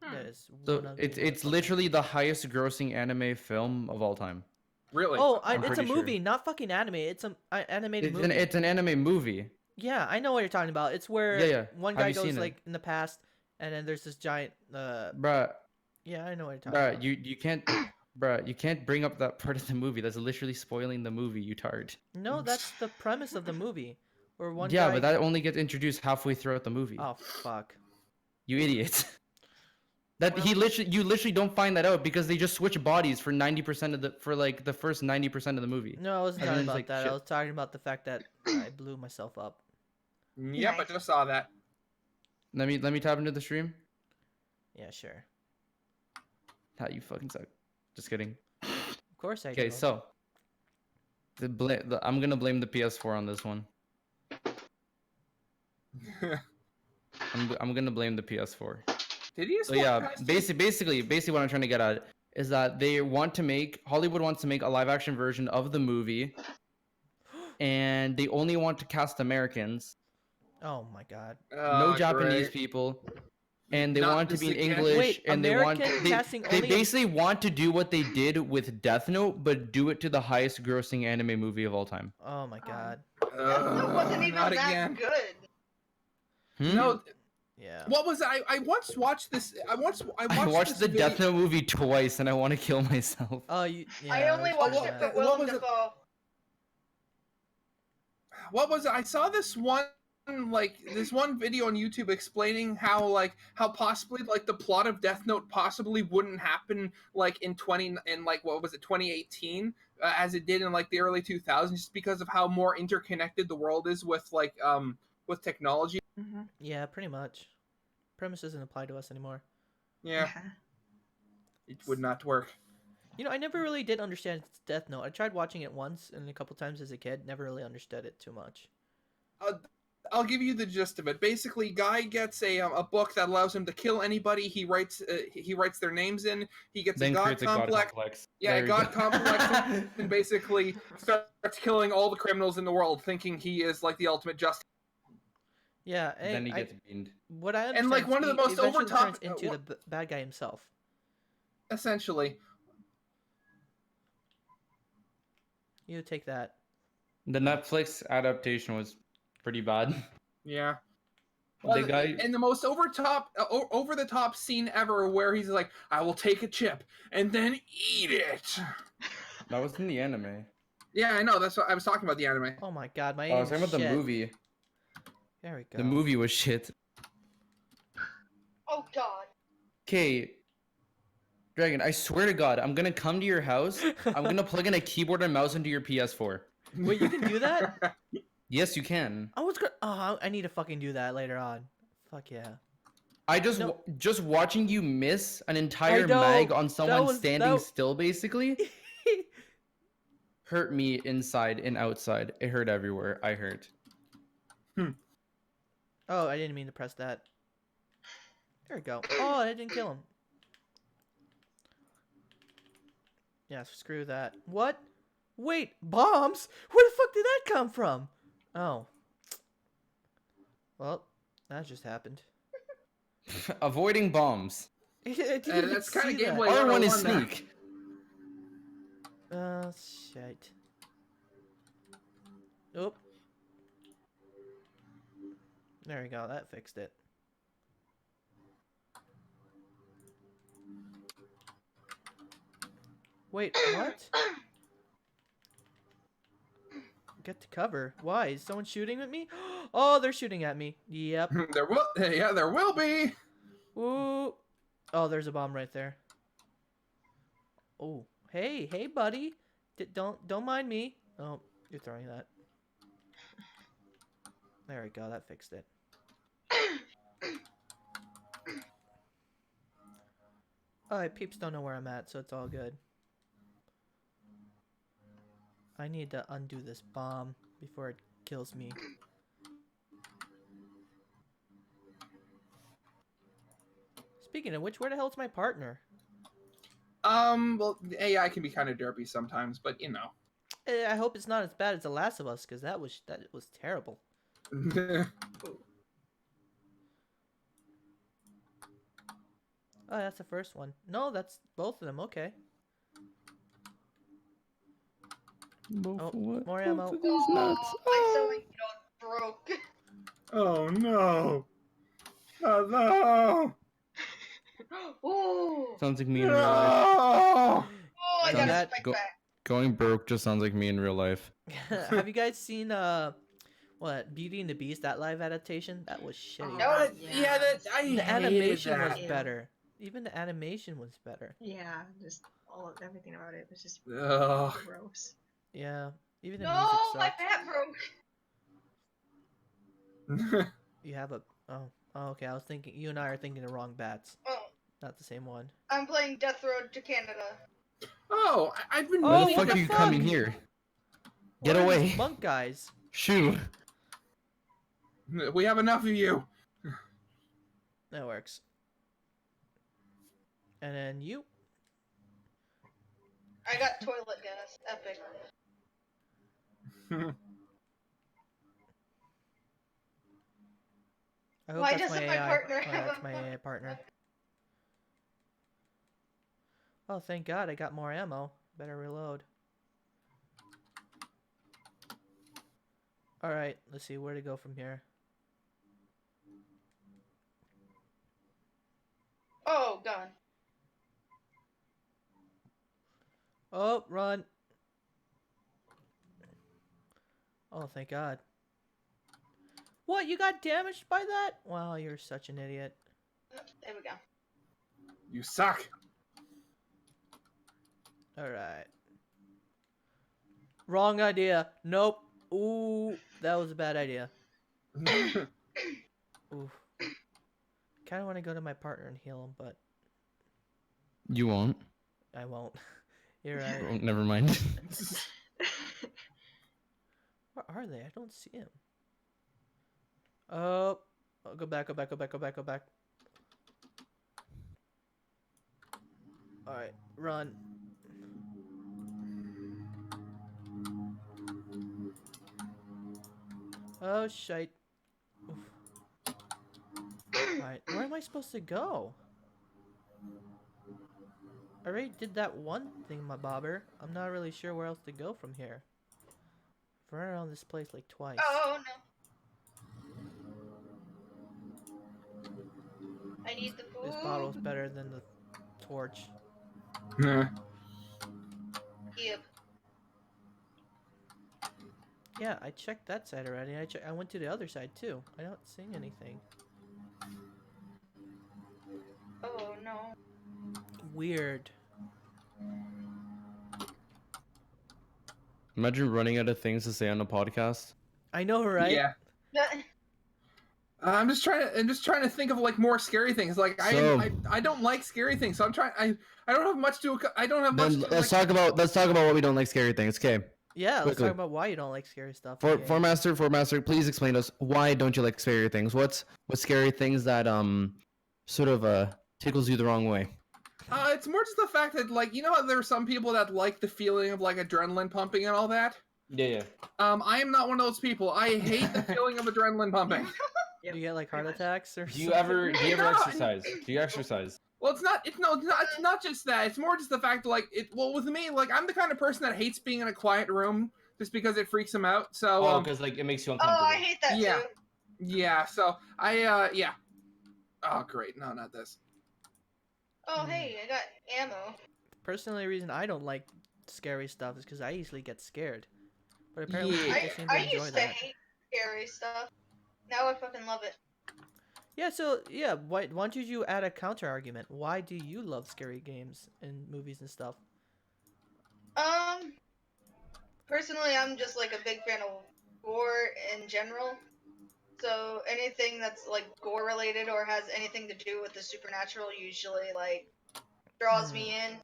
That is So one of it's the- literally the highest grossing anime film of all time. Really? Oh, I'm it's a pretty sure. movie, not fucking anime. It's an animated movie. It's an anime movie. Yeah, I know what you're talking about. It's where Yeah. one Have guy you goes seen it? like in the past, and then there's this giant. Bruh, Yeah, I know what you're talking about. you can't, bruh, you can't bring up that part of the movie. That's literally spoiling the movie, you tard. No, that's the premise of the movie. Where one Yeah, guy. but that only gets introduced halfway throughout the movie. Oh fuck. You idiot. You literally don't find that out because they just switch bodies for 90% of the first 90% of the movie. No, I wasn't And talking then it's about like, that. shit. I was talking about the fact that I blew myself up. Yep, I Nice. just saw that. Let me tap into the stream. Yeah, sure. How you fucking suck. Just kidding. Of course I do. Okay, so I'm gonna blame the PS4 on this one. I'm gonna blame the PS4. Did he? So yeah, basically what I'm trying to get at is that Hollywood wants to make a live action version of the movie, and they only want to cast Americans, Oh my god. no Japanese Great. people, and they Not want to this be in again. English, Wait, and American casting they only- basically want to do what they did with Death Note, but do it to the highest grossing anime movie of all time. Oh my god. That wasn't even not that again. good. Hmm? No, Yeah. what was I once watched this. I watched watched this the video- Death Note movie twice, and I want to kill myself. Oh, you. Yeah, I only was watched doing it that. for What Willem was it? Dafoe. What was it? I saw this one video on YouTube explaining how possibly like the plot of Death Note possibly wouldn't happen like in 2018 as it did in like the early 2000s, just because of how more interconnected the world is with with technology. Mm-hmm. Yeah, pretty much. Premise doesn't apply to us anymore. Yeah, it would not work. You know, I never really did understand Death Note. I tried watching it once and a couple times as a kid. Never really understood it too much. I'll give you the gist of it. Basically, guy gets a book that allows him to kill anybody. He writes their names in. He gets Then a god creates a complex. god complex. Yeah, There a you god go. complex, and basically starts killing all the criminals in the world, thinking he is like the ultimate justice. Yeah, and Then he gets beamed. what I understand And, like, is one of the he most eventually overtop- turns into the bad guy himself. Essentially, You take that. The Netflix adaptation was pretty bad. yeah. The guy, And the most over the top scene ever, where he's like, "I will take a chip and then eat it." that was in the anime. Yeah, I know. That's what I was talking about, the anime. Oh my god, my Oh, I aim was talking is about the shit. movie. There we go. The movie was shit. Oh god. Okay, Dragon, I swear to God, I'm gonna come to your house. I'm gonna plug in a keyboard and mouse into your PS4. Wait, you can do that? Yes, you can. I was gonna. Oh, I need to fucking do that later on. Fuck yeah. I just No. just watching you miss an entire know, mag on that someone was- standing that- still, basically, hurt me inside and outside. It hurt everywhere. I hurt. Oh, I didn't mean to press that. There we go. Oh, I didn't kill him. Yeah, screw that. What? Wait, bombs? Where the fuck did that come from? Oh. Well, that just happened. Avoiding bombs. I didn't even that's kinda see that. gameplay. Other one is 101 there. sneak. Shit. Oop. There we go. That fixed it. Wait, what? Get to cover. Why? Is someone shooting at me? Oh, they're shooting at me. Yep. there will be. Ooh. Oh, there's a bomb right there. Oh, hey, buddy. Don't mind me. Oh, you're throwing that. There we go. That fixed it. Alright, peeps don't know where I'm at, so it's all good. I need to undo this bomb before it kills me. Speaking of which, where the hell's my partner? Well, AI can be kind of derpy sometimes, but you know. I hope it's not as bad as The Last of Us, because that was terrible. Oh, that's the first one. No, that's both of them. Okay. Oh, more ammo. My sewing note broke. Oh no! Oh no! Ooh. Sounds like me in real life. No! Oh, I got a That- spike back. Going broke just sounds like me in real life. Have you guys seen what Beauty and the Beast, that live adaptation? That was shitty. No. What? Yeah, that I The hated animation that. was better. Even the animation was better. Yeah, just everything about it was just Ugh. gross. Yeah. Even the No, music my sucked. bat broke. You have a oh okay. I was thinking you and I are thinking the wrong bats, Oh, not the same one. I'm playing Death Road to Canada. Oh, I've been Oh, Why the meaning fuck to are you fuck? coming here? Get What are away. these monk guys. Shoo. We have enough of you. That works. And then you. I got toilet gas. Epic. I hope Why that's doesn't my my AI. partner Oh, have that's a my monk? AI partner. Oh, thank God, I got more ammo. Better reload. Alright, let's see where to go from here. Oh, gun. Oh, run. Oh, thank God. What, you got damaged by that? Wow, you're such an idiot. There we go. You suck. Alright. Wrong idea. Nope. Ooh, that was a bad idea. Ooh. Kind of want to go to my partner and heal him, but You won't. I won't. You're right. Oh, never mind. Where are they? I don't see him. Oh, go back, go back, go back, go back, go back. Alright, run. Oh, shite. Oof. Alright, where am I supposed to go? I already did that one thing, my bobber. I'm not really sure where else to go from here. I've run around this place like twice. Oh no. I need the food. This bottle's better than the torch. Nah. Yep. Yeah, I checked that side already. I went to the other side too. I don't see anything. Oh no. Weird. Imagine running out of things to say on a podcast. I know, right? Yeah. I'm just trying to think of like more scary things. Like So- I don't like scary things, so I'm trying. I don't have much to. I don't have much. Then To, let's like, talk about why we don't like scary things. Okay. Yeah, let's Quickly. talk about why you don't like scary stuff. For Okay. Formaster, please explain to us why don't you like scary things? What scary things that sort of tickles you the wrong way? It's more just the fact that like you know how there are some people that like the feeling of like adrenaline pumping and all that. Yeah. I am not one of those people. I hate the feeling of adrenaline pumping. Do you get like heart pretty much. attacks or Do you something? ever No, exercise? Do you exercise? Well, it's not just that. It's more just the fact like it. Well, with me, like I'm the kind of person that hates being in a quiet room just because it freaks him out. So Oh, because like it makes you Oh, uncomfortable. I hate that Yeah. too. yeah. So I yeah. Oh great, no, not this. Oh, hey, I got ammo. Personally, the reason I don't like scary stuff is because I easily get scared. But apparently Yeah. people seem to I enjoy used to that. hate scary stuff. Now I fucking love it. Yeah, so yeah, why don't you add a counter argument? Why do you love scary games and movies and stuff? Personally, I'm just like a big fan of gore in general. So anything that's like gore related or has anything to do with the supernatural usually like draws me in.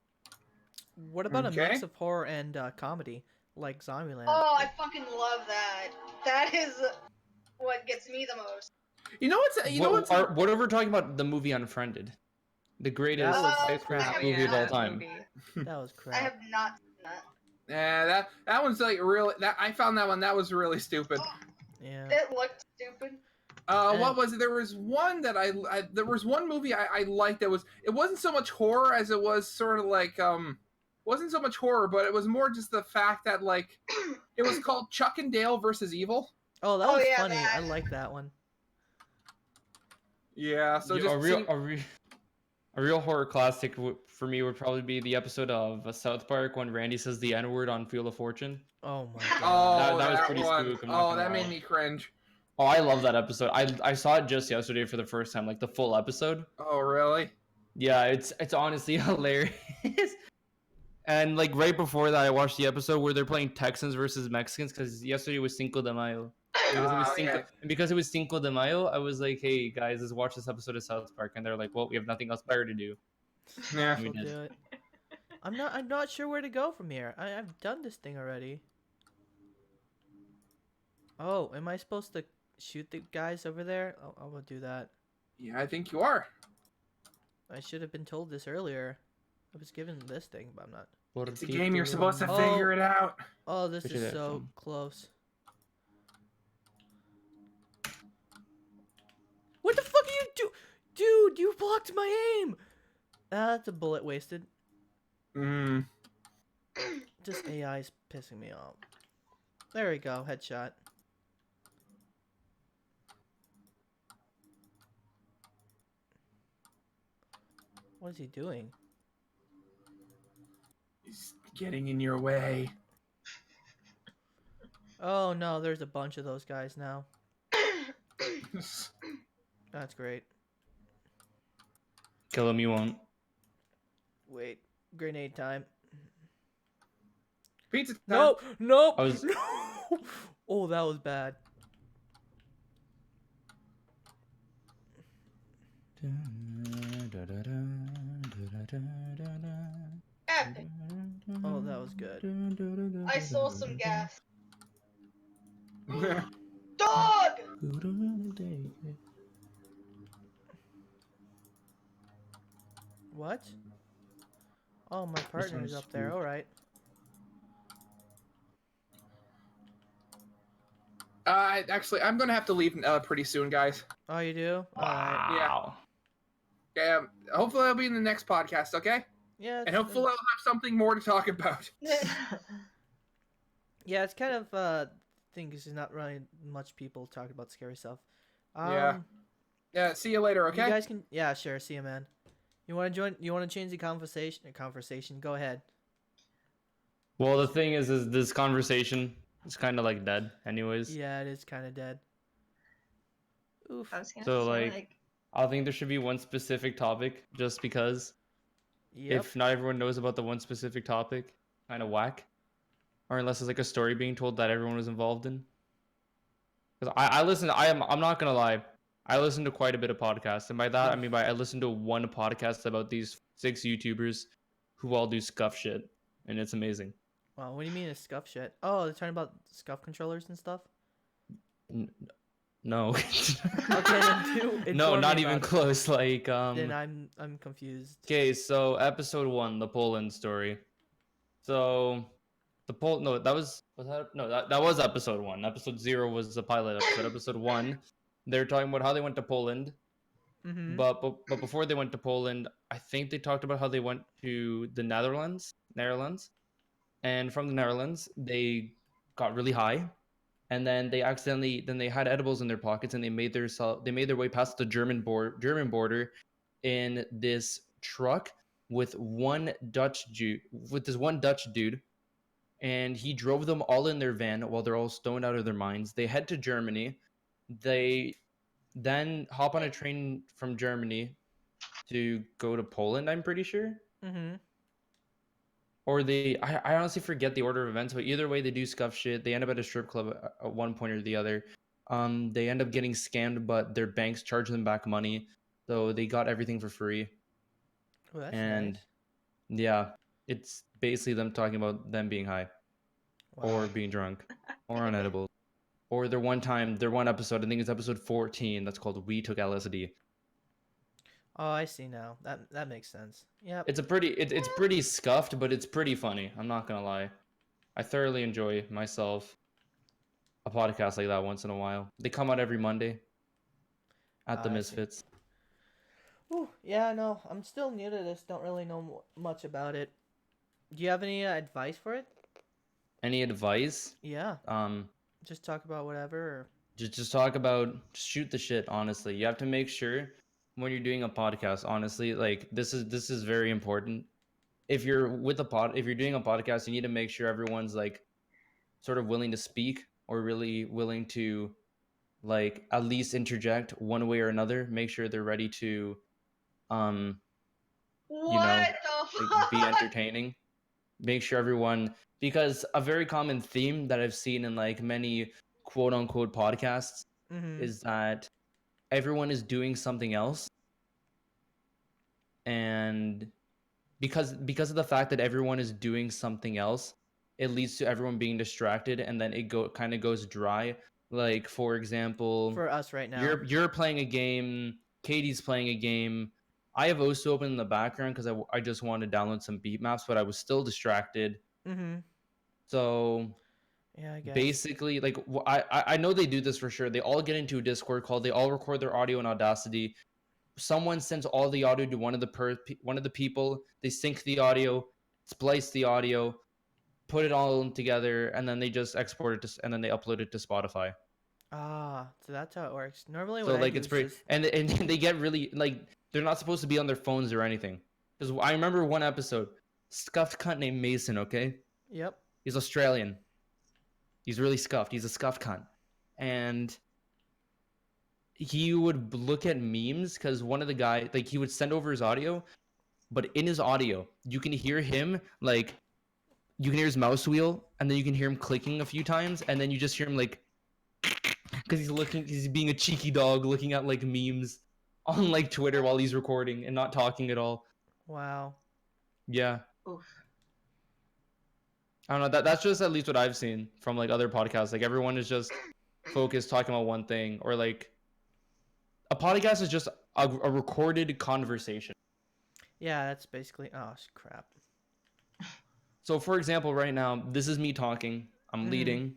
What about a mix Okay. of horror and comedy, like Zombieland? Oh, I fucking love that. That is what gets me the most. You know what's What if we're talking about the movie Unfriended? The greatest That was high school crap. Oh, movie yeah, of all that time. movie. That was I crap. have not seen that. Yeah, that one's like really. That I found that one. That was really stupid. Yeah. It looked stupid. And- What was it? There was one that there was one movie I liked that was. It wasn't so much horror as it was sort of like wasn't so much horror, but it was more just the fact that like it was called Chuck and Dale versus Evil. Oh, that Oh, was yeah, funny. that. I like that one. Yeah. So Yeah, just a real horror classic for me would probably be the episode of South Park when Randy says the N-word on Wheel of Fortune. Oh my Oh, god. That was that pretty one. spook, I'm not Oh, gonna that lie. made me cringe. Oh, I love that episode. I saw it just yesterday for the first time, like the full episode. Oh, really? Yeah, it's honestly hilarious. And like right before that, I watched the episode where they're playing Texans versus Mexicans because yesterday was Cinco de Mayo. Because it was Cinco, okay. and because it was Cinco de Mayo, I was like, "Hey guys, let's watch this episode of South Park." And they're like, "Well, we have nothing else better to do." Yeah. We We'll did. do it. I'm not sure where to go from here. I've done this thing already. Oh, am I supposed to shoot the guys over there? I will do that. Yeah, I think you are. I should have been told this earlier. I was given this thing, but I'm not. It's a game. You're supposed to Oh. figure it out. Oh, this Put your is so headphone. close. What the fuck are you do? Dude, you blocked my aim! That's a bullet wasted. Mm. Just AI's pissing me off. There we go, headshot. What is he doing? He's getting in your way. Oh no, there's a bunch of those guys now. That's great. Kill him, you won't. Wait, grenade time. Pizza time. No, no, I was- no. Oh, that was bad. Epic. Oh, that was good. I stole some gas. Dog! What? Oh, my partner's up there. All right. Actually, I'm gonna have to leave pretty soon, guys. Oh, you do? All right. Wow. Hopefully I'll be in the next podcast, okay? Yeah. And hopefully I'll have something more to talk about. Yeah, it's kind of thing is not really much people talk about scary stuff. Yeah. Yeah, see you later, okay? You guys can. Yeah, sure. See you, man. You want to join? You want to change the conversation? Go ahead. Well, the thing is this conversation is kind of like dead, anyways. Yeah, it is kind of dead. Oof. I was gonna So, say, like, I think there should be one specific topic, just because Yep. if not everyone knows about the one specific topic, kind of whack, or unless it's like a story being told that everyone was involved in. Because I listen, I'm not gonna lie, I listen to quite a bit of podcasts, and by that I mean I listen to one podcast about these 6 YouTubers who all do scuff shit, and it's amazing. Wow, what do you mean a scuff shit? Oh, they're talking about scuff controllers and stuff. No. Okay, then do. No, inform not me even about it. close. Like Then I'm confused. Okay, so episode 1, the Poland story. So that was episode 1. Episode 0 was the pilot episode. Episode 1, they're talking about how they went to Poland. Mm-hmm. But before they went to Poland, I think they talked about how they went to the Netherlands, and from the Netherlands they got really high, and then they had edibles in their pockets, and they made their way past the German border in this truck with this one Dutch dude, and he drove them all in their van while they're all stoned out of their minds. They head to Germany. They then hop on a train from Germany to go to Poland, I'm pretty sure. Mm-hmm. or I honestly forget the order of events, but either way they do scuff shit. They end up at a strip club at one point or the other. They end up getting scammed, but their banks charge them back money, so they got everything for free. Oh, that's And nice. yeah, it's basically them talking about them being high Wow. or being drunk or on edibles. Or their one episode, I think it's episode 14, that's called We Took LSD. Oh, I see now. That makes sense. Yep. It's it's pretty scuffed, but it's pretty funny. I'm not gonna lie. I thoroughly enjoy myself a podcast like that once in a while. They come out every Monday at the I see. Misfits. Ooh, yeah, no, I'm still new to this. Don't really know much about it. Do you have any advice for it? Any advice? Yeah, Um, just talk about whatever. Or... just talk about shoot the shit. Honestly, you have to make sure when you're doing a podcast. Honestly, like this is very important. If you're if you're doing a podcast, you need to make sure everyone's like sort of willing to speak or really willing to like at least interject one way or another. Make sure they're ready to What you know, the like, fuck? be entertaining. Make sure everyone, because a very common theme that I've seen in like many quote unquote podcasts Mm-hmm. is that everyone is doing something else, and because of the fact that everyone is doing something else, it leads to everyone being distracted, and then it kind of goes dry. Like for example, For us right now. you're playing a game, Katie's playing a game. I have OSU open in the background because I just wanted to download some beat maps, but I was still distracted. Mm-hmm. So Yeah, I guess. basically, like I know they do this for sure. They all get into a Discord call. They all record their audio in Audacity. Someone sends all the audio to one of the people. They sync the audio, splice the audio, put it all together, and then they just export it and then they upload it to Spotify. Ah, so that's how it works. Normally, So what I like do it's is pretty, just and they get really like they're not supposed to be on their phones or anything. Because I remember one episode, scuffed cunt named Mason. Okay, yep. he's Australian. He's really scuffed. He's a scuffed cunt, and he would look at memes because one of the guys, like, he would send over his audio, but in his audio you can hear him like you can hear his mouse wheel, and then you can hear him clicking a few times, and then you just hear him like because he's being a cheeky dog looking at like memes on like Twitter while he's recording and not talking at all. Wow. Yeah. Oof. I don't know, that's just at least what I've seen from like other podcasts. Like everyone is just focused talking about one thing, or like a podcast is just a recorded conversation. Yeah, that's basically. Oh crap. So for example, right now, this is me talking. I'm leading.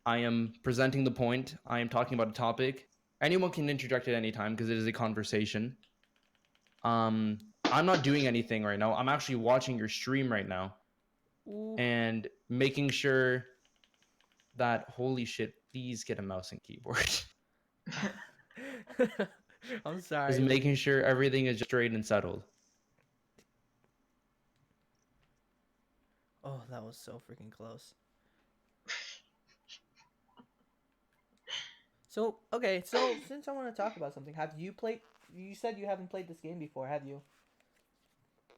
I am presenting the point. I am talking about a topic. Anyone can interject at any time because it is a conversation. I'm not doing anything right now. I'm actually watching your stream right now. Ooh. And making sure that, holy shit, please get a mouse and keyboard. I'm sorry. Just making sure everything is straight and settled. Oh, that was so freaking close. So, okay, so since I want to talk about something, have you played... You said you haven't played this game before, have you?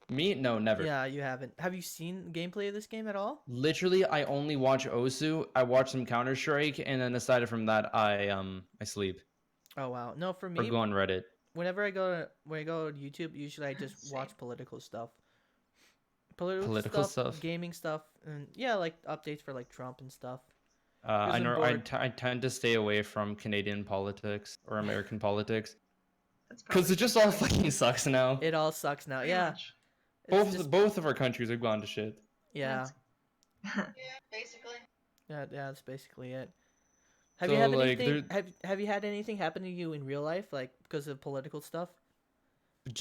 Me? No, never. Yeah, you haven't. Have you seen gameplay of this game at all? Literally, I only watch OSU. I watch some Counter-Strike, and then aside from that, I sleep. Oh, wow. No, for Or me, go on Reddit. whenever I go to YouTube, usually I just Same. watch political stuff. Political Political stuff, stuff? gaming stuff, and yeah, like updates for like Trump and stuff. I I'm know bored. I tend to stay away from Canadian politics or American politics That's because probably it just all fucking sucks now. It all sucks now. pretty Yeah, much. it's Both of our countries have gone to shit. yeah, Yeah, basically. yeah. That's basically it. Have you So, had like, anything? Have you had anything happen to you in real life, like because of political stuff?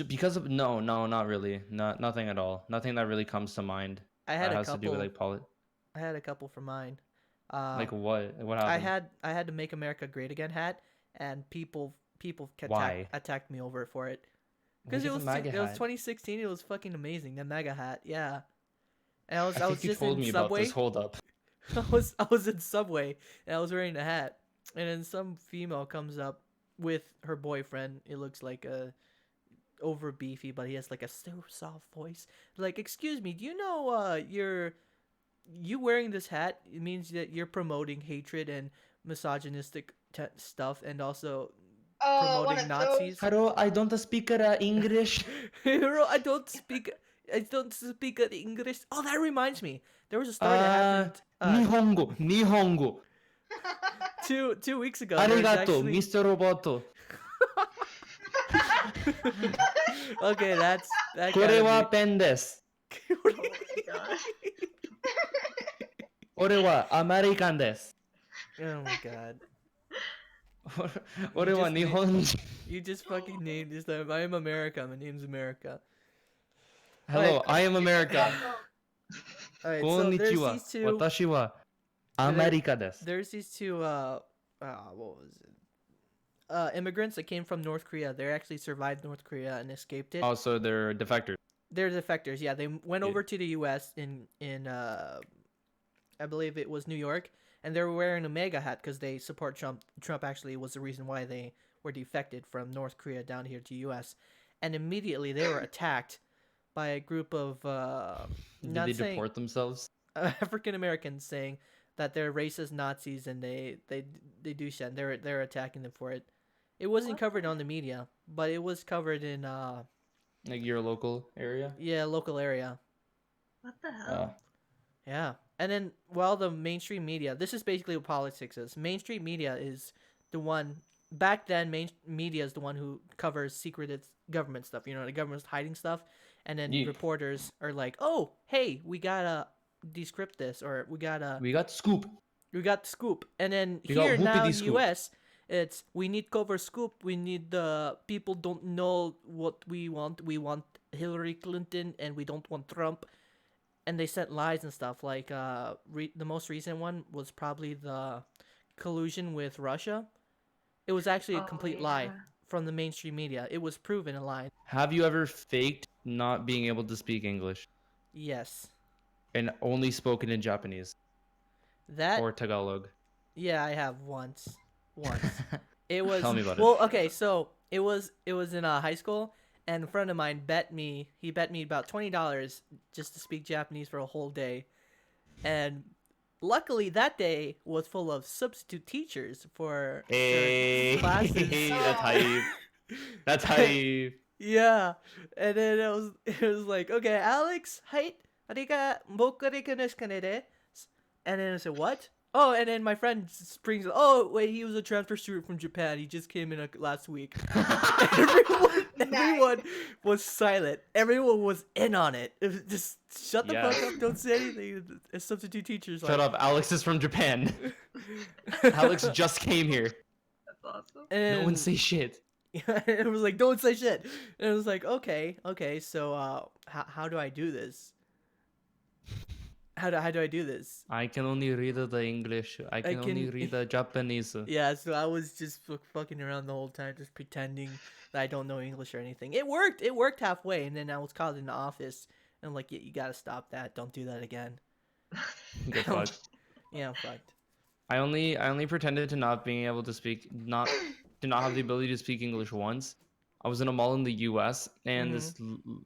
Because of no, not really, nothing at all. Nothing that really comes to mind. I had that a has to do with couple. like I had a couple for mine. like what I happened? had to make America great again hat, and people Why? attacked me over it for it. Because Because it was 2016. It was fucking amazing. The MAGA hat, yeah. And I was think you just told in me Subway. about this. Hold up. I was in Subway and I was wearing a hat, and then some female comes up with her boyfriend. It looks like over beefy, but he has like a super soft voice. Like, excuse me, do you know you wearing this hat? It means that you're promoting hatred and misogynistic stuff, and also Oh, one promoting of Nazis. those. Hello, I don't speak English. Hero, I don't speak English. Oh, that reminds me. There was a story that happened Nihongo. 2 weeks ago. There was Arigato, actually... Mr. Roboto. Okay, that Kore wa gotta pen desu. be... Oh my god. Ore wa American desu. Oh my god. Ore wa just made- Nihonji. You just fucking named this time. I am America. My name's America. Hello, I am America. Alright, so there's Konnichiwa. these two. Watashi wa America desu. There's these two. What was it? Immigrants that came from North Korea. They actually survived North Korea and escaped it. Oh, so they're defectors. They're defectors. Yeah, they went Yeah. over to the U.S. in I believe it was New York, and they were wearing a MAGA hat because they support Trump. Trump actually was the reason why they were defected from North Korea down here to U.S. And immediately they were attacked by a group of Did not they saying deport themselves? African Americans saying that they're racist Nazis and they do shit. They're attacking them for it. It wasn't What? covered on the media, but it was covered in Like your local area? local area. What the hell? Yeah. And then, well, the mainstream media, this is basically what politics is. Mainstream media is the one, back then, media is the one who covers secretive government stuff. You know, the government's hiding stuff. And then Yeah. reporters are like, oh, hey, we gotta decrypt this, or we got scoop. the scoop. And then We got here now in the whoopity-scoop. US, it's, we need cover scoop. We need the people don't know what we want. We want Hillary Clinton and we don't want Trump. And they sent lies and stuff. Like the most recent one was probably the collusion with Russia. It was actually a Oh, complete lie yeah. from the mainstream media. It was proven a lie. Have you ever faked not being able to speak English Yes. and only spoken in Japanese That or Tagalog? yeah, I have once. It was Tell me about it. well, okay, so it was in high school, and a friend of mine bet me about $20 just to speak Japanese for a whole day. And luckily that day was full of substitute teachers for Hey, classes. that's hype. That's hype. Yeah. And then it was like, okay, Alex, height, ariga boku de desu. And then I said, what? Oh, and then my friend springs. Oh, wait, he was a transfer student from Japan. He just came in last week. Everyone was silent. Everyone was in on it. It was just shut the fuck Yes. up. Don't say anything. A substitute teacher's Shut like, up. Alex is from Japan. Alex just came here. That's awesome. and No one say shit. it was like, don't say shit. And it was like, okay. So, how do I do this? How do I do this? I can only read the English. I can only can- read the Japanese. Yeah, so I was just fucking around the whole time, just pretending that I don't know English or anything. It worked. It worked halfway, and then I was called in the office, and I'm like, yeah, you gotta stop that. Don't do that again. Get fucked. Yeah, I'm fucked. I only pretended to not being able to speak, not have the ability to speak English once. I was in a mall in the U.S. and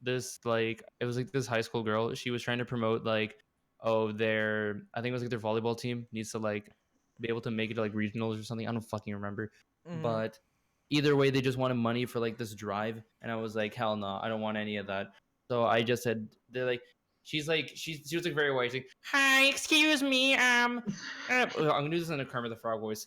this like it was like this high school girl. She was trying to promote like, oh, I think it was like their volleyball team needs to like be able to make it to like regionals or something. I don't fucking remember. Mhm. But either way, they just wanted money for like this drive, and I was like, hell no, I don't want any of that. So I just said, they're like, she was like very white. She's like, hi, excuse me, I'm gonna do this in a Kermit the Frog voice.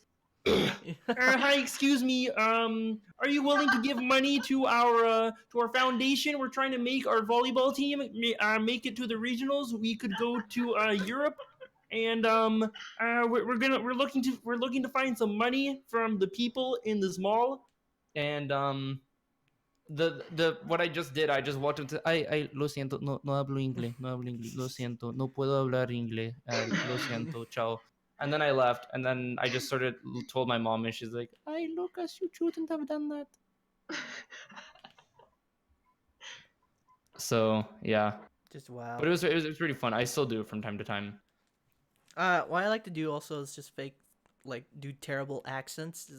Hi, excuse me. Are you willing to give money to our foundation? We're trying to make our volleyball team make it to the regionals. We could go to Europe, and we're looking to find some money from the people in this mall. And the what I just did, I just walked into I lo siento, no hablo inglés, lo siento, no puedo hablar inglés, lo siento, chao. And then I left, and then I just told my mom, and she's like, "Hey, Lucas, you shouldn't have done that." So yeah, Just wow. but it was pretty fun. I still do it from time to time. What I like to do also is just do terrible accents,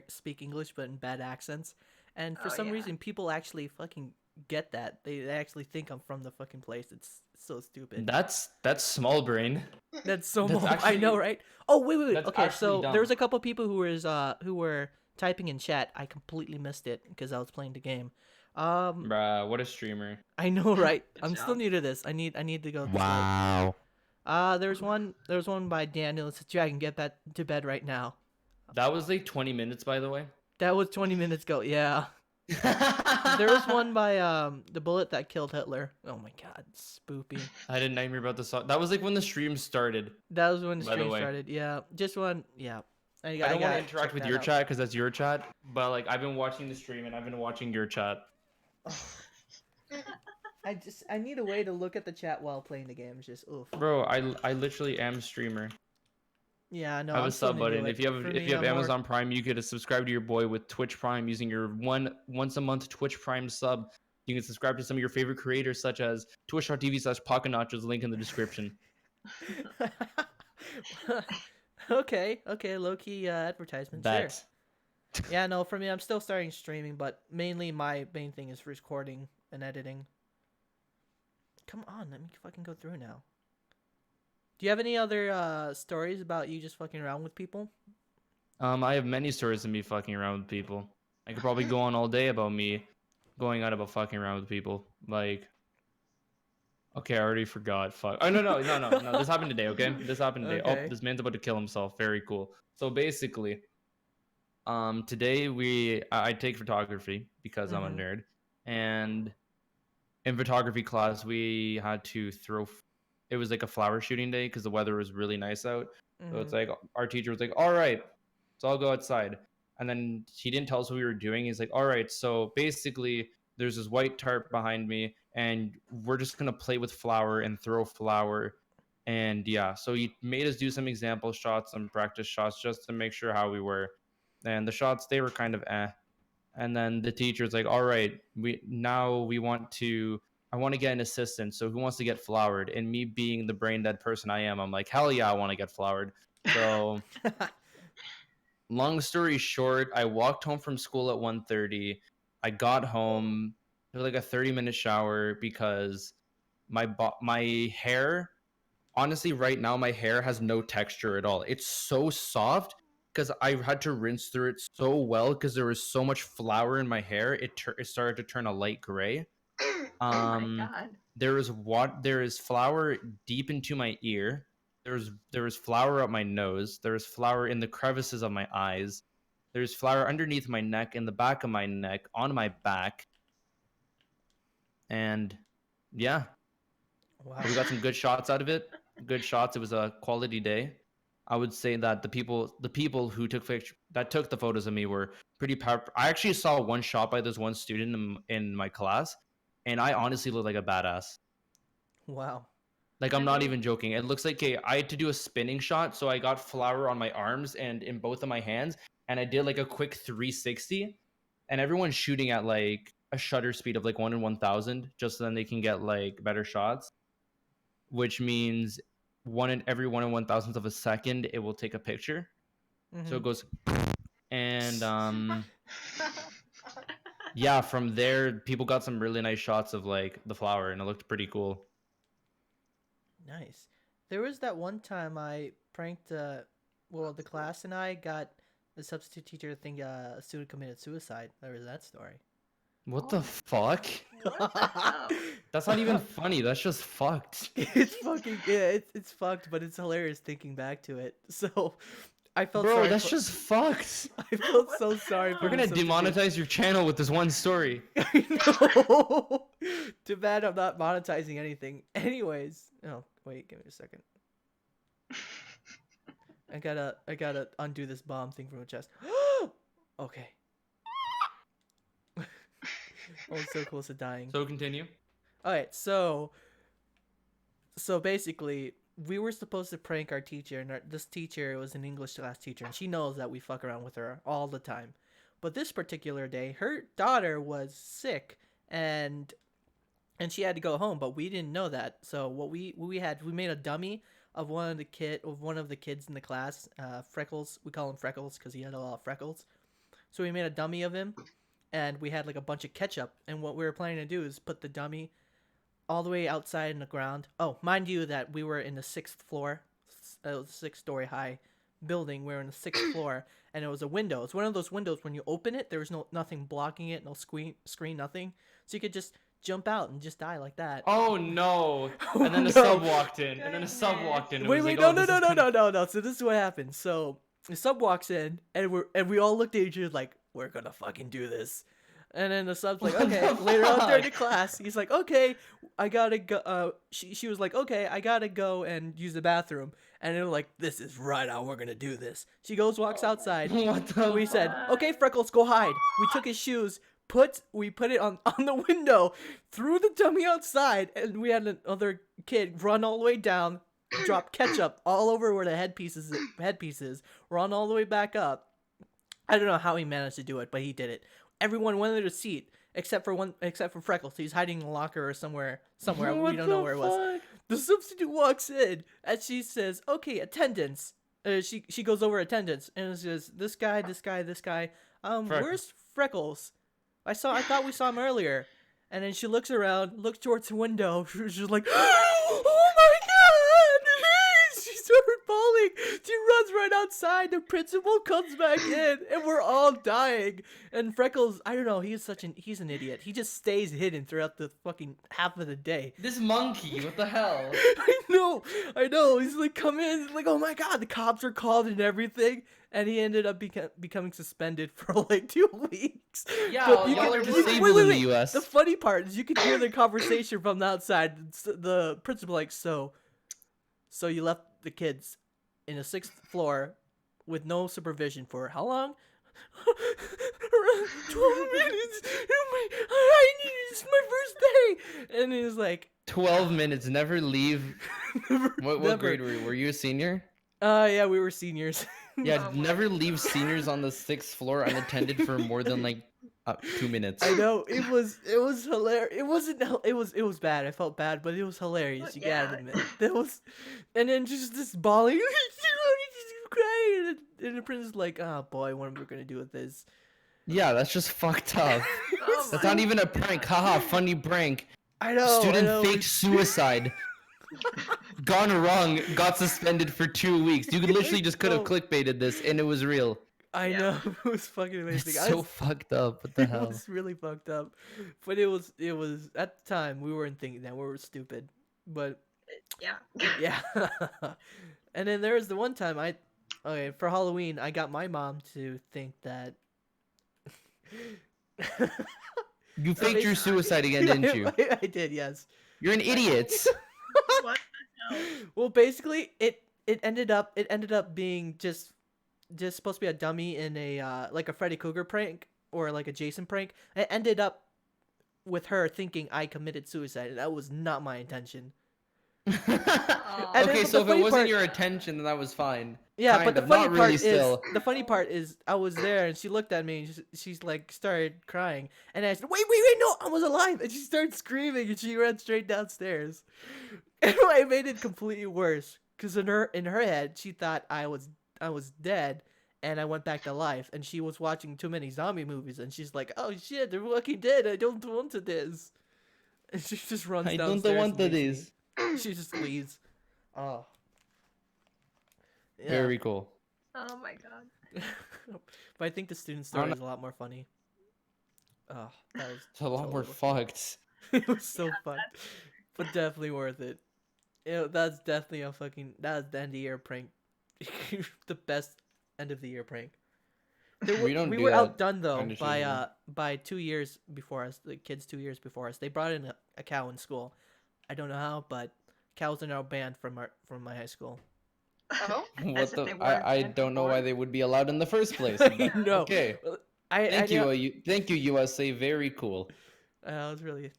speak English but in bad accents, and for Oh, some yeah. reason people actually fucking get that. They actually think I'm from the fucking place. It's so stupid. That's small brain. That's so That's I know, actually- right? Oh, wait. that's Okay, actually so there was dumb. a couple people who were typing in chat. I completely missed it because I was playing the game. Bruh, what a streamer. I know, right? Good I'm still job. new to this. I need to go. Wow. There's one by Daniel. It's Dragon. Get back to bed right now. That was like 20 minutes, by the way. That was 20 minutes ago. Yeah. There was one by the bullet that killed Hitler. Oh my god, spoopy. I had a nightmare about the song. That was like when the stream started. That was when the By the stream way. started. Yeah, just one. Yeah. I don't want gotta to interact check with that your out. chat because that's your chat. But like, I've been watching the stream and I've been watching your chat. I need a way to look at the chat while playing the game. It's just oof. Bro, I literally am streamer. Yeah, no. I have I'm a still sub new to button. it. If you have For if me, you have I'm more- Amazon Prime, you could subscribe to your boy with Twitch Prime using your once a month Twitch Prime sub. You can subscribe to some of your favorite creators such as twitch.tv/PocketNotchos, link in the description. okay, low key advertisement. Sure. That. Yeah, no, for me, I'm still starting streaming, but mainly my main thing is recording and editing. Come on, let me fucking go through now. Do you have any other stories about you just fucking around with people? I have many stories of me fucking around with people. I could probably go on all day about me going on about fucking around with people. Like, okay, I already forgot. Fuck. Oh no. This happened today. Okay, this happened today. Okay. Oh, this man's about to kill himself. Very cool. So basically, today I take photography because I'm a Mhm. nerd, and in photography class we had to throw. It was like a flower shooting day because the weather was really nice out. So it's like our teacher was like, "All right, so I'll go outside." And then he didn't tell us what we were doing. He's like, "All right, so basically there's this white tarp behind me and we're just going to play with flour and throw flour." And yeah, so he made us do some example shots, some practice shots just to make sure how we were. And the shots, they were kind of eh. And then the teacher's like, "All right, I want to get an assistant. So who wants to get floured?" And me being the brain dead person I am, I'm like, "Hell yeah, I want to get floured." So long story short, I walked home from school at 1:30. I got home, took like a 30-minute shower because my hair, honestly, right now my hair has no texture at all. It's so soft because I had to rinse through it so well because there was so much flour in my hair. It started to turn a light gray. Oh my god. There is flour deep into my ear. There was flour up my nose. There is flour in the crevices of my eyes. There's flour underneath my neck, in the back of my neck, on my back. And yeah, Wow. we got some good shots out of it. Good shots. It was a quality day. I would say that the people who took the photos of me were pretty powerful. I actually saw one shot by this one student in my class, and I honestly looked like a badass. Wow. Like, I'm not even joking. It looks like I had to do a spinning shot, so I got flour on my arms and in both of my hands, and I did like a quick 360, and everyone's shooting at like a shutter speed of like 1 in 1,000, just so then they can get like better shots, which means every 1 in 1,000th of a second, it will take a picture. So Mhm. it goes, and yeah, from there, people got some really nice shots of like the flower, and it looked pretty cool. Nice. There was that one time I pranked the class and I got the substitute teacher to think a student committed suicide. There was that story. What the fuck? What the hell? That's not even funny. That's just fucked. It's fucking it's fucked, but it's hilarious thinking back to it. So I felt Bro, sorry that's for- just fucked. I felt so sorry for We're gonna the substitute. demonetize your channel with this one story. I know. Too bad I'm not monetizing anything. Anyways, oh wait, give me a second. I gotta undo this bomb thing from my chest. Okay. I was so close to dying. So continue. Alright, so basically, we were supposed to prank our teacher, and this teacher was an English class teacher, and she knows that we fuck around with her all the time. But this particular day, her daughter was sick, and she had to go home, but we didn't know that. So what we made a dummy of one of the kids in the class, Freckles. We call him Freckles because he had a lot of freckles. So we made a dummy of him, and we had like a bunch of ketchup. And what we were planning to do is put the dummy all the way outside in the ground. Oh, mind you that we were in the 6th floor, 6-story high building. We were in the 6th floor, and it was a window. It's one of those windows when you open it, there was nothing blocking it, no screen, nothing. So you could just jump out and just die like that. Oh no! Oh, And then no. a sub walked in. And then a sub walked in. It Wait, was wait, like, no, oh, no, this no, is no, gonna- no, no, no. So this is what happened. So the sub walks in, and we all looked at each other like, we're gonna fucking do this. And then the sub's like, What okay. the Later on during the fuck? class, he's like, okay, I gotta go. She was like, okay, I gotta go and use the bathroom. And they're like, this is right how we're gonna do this. She walks outside. What the We said, fuck? okay, Freckles, go hide. We took his shoes, we put it on the window, threw the dummy outside, and we had another kid run all the way down, drop ketchup all over where the headpieces, run all the way back up. I don't know how he managed to do it, but he did it. Everyone went under the seat except for Freckles. He's hiding in a locker or somewhere. What We don't know the where it was. fuck? The substitute walks in and she says, "Okay, attendance." She goes over attendance and says, "This guy. Where's Freckles? I thought we saw him earlier." And then she looks around, looks towards the window. She's just like, "Oh my god!" She started falling. She runs right outside. The principal comes back in, and we're all dying. And Freckles, I don't know. He's an idiot. He just stays hidden throughout the fucking half of the day. This monkey, what the hell? I know. He's like, come in. He's like, oh my god, the cops are called and everything. And he ended up becoming suspended for like 2 weeks. Yeah, But you y'all can- are wait, disabled in the US. The funny part is you could hear the conversation from the outside. The principal like, so you left the kids in the 6th floor with no supervision for how long? 12 minutes. It's my first day. And he's like, 12 minutes, never leave. What never. grade were you? Were you a senior? Yeah, we were seniors. Yeah, Oh my never leave seniors on the 6th floor unattended for more than like 2 minutes. I know it was hilarious. It was bad. I felt bad, but it was hilarious. You gotta Yeah. admit. That was, and then just this bawling, crying, and the prince is like, "Oh boy, what am I gonna do with this?" Yeah, that's just fucked up. Oh That's my not even a God. prank. Haha, funny prank. I know. Student faked suicide. Gone wrong. Got suspended for 2 weeks. You could literally just could have No. clickbaited this, and it was real. I Yeah. know. It was fucking amazing. It's so fucked up. What the It hell? was really fucked up, but it was at the time we weren't thinking that we were stupid, but Yeah. yeah. And then there was the one time for Halloween I got my mom to think that You faked your suicide again, didn't you? I did, yes. You're an idiot. What the hell? Well, basically it ended up being just supposed to be a dummy in a like a Freddy Krueger prank or like a Jason prank. It ended up with her thinking I committed suicide, and that was not my intention. And then Okay, the so if it funny wasn't part- your attention, then that was fine. Yeah, Kind but the of, funny not part really is still. the funny part is I was there and she looked at me and she's like started crying and I said, wait, no, I was alive, and she started screaming and she ran straight downstairs. And I made it completely worse because in her head she thought I was dead and I went back to life, and she was watching too many zombie movies and she's like, oh shit, they're fucking dead. I don't want to this. And she just runs I downstairs. don't want and this. leaves me. She just leaves. Oh. Yeah. Very cool. Oh my god. But I think the student I don't story is a lot more funny. Oh, that was It's a lot more totally- fucked. it was so fun, but definitely worth it. That's definitely that was the end of the year prank, the best end of the year prank. We don't we do were that outdone though kinda shit anymore. by 2 years before us. The kids 2 years before us, they brought in a cow in school. I don't know how, but cows are now banned from my high school. Oh, What As if the? they weren't I banned don't know before. why they would be allowed in the first place. I but- know. Okay. I Thank you, know- thank you, USA. Very cool. I was really,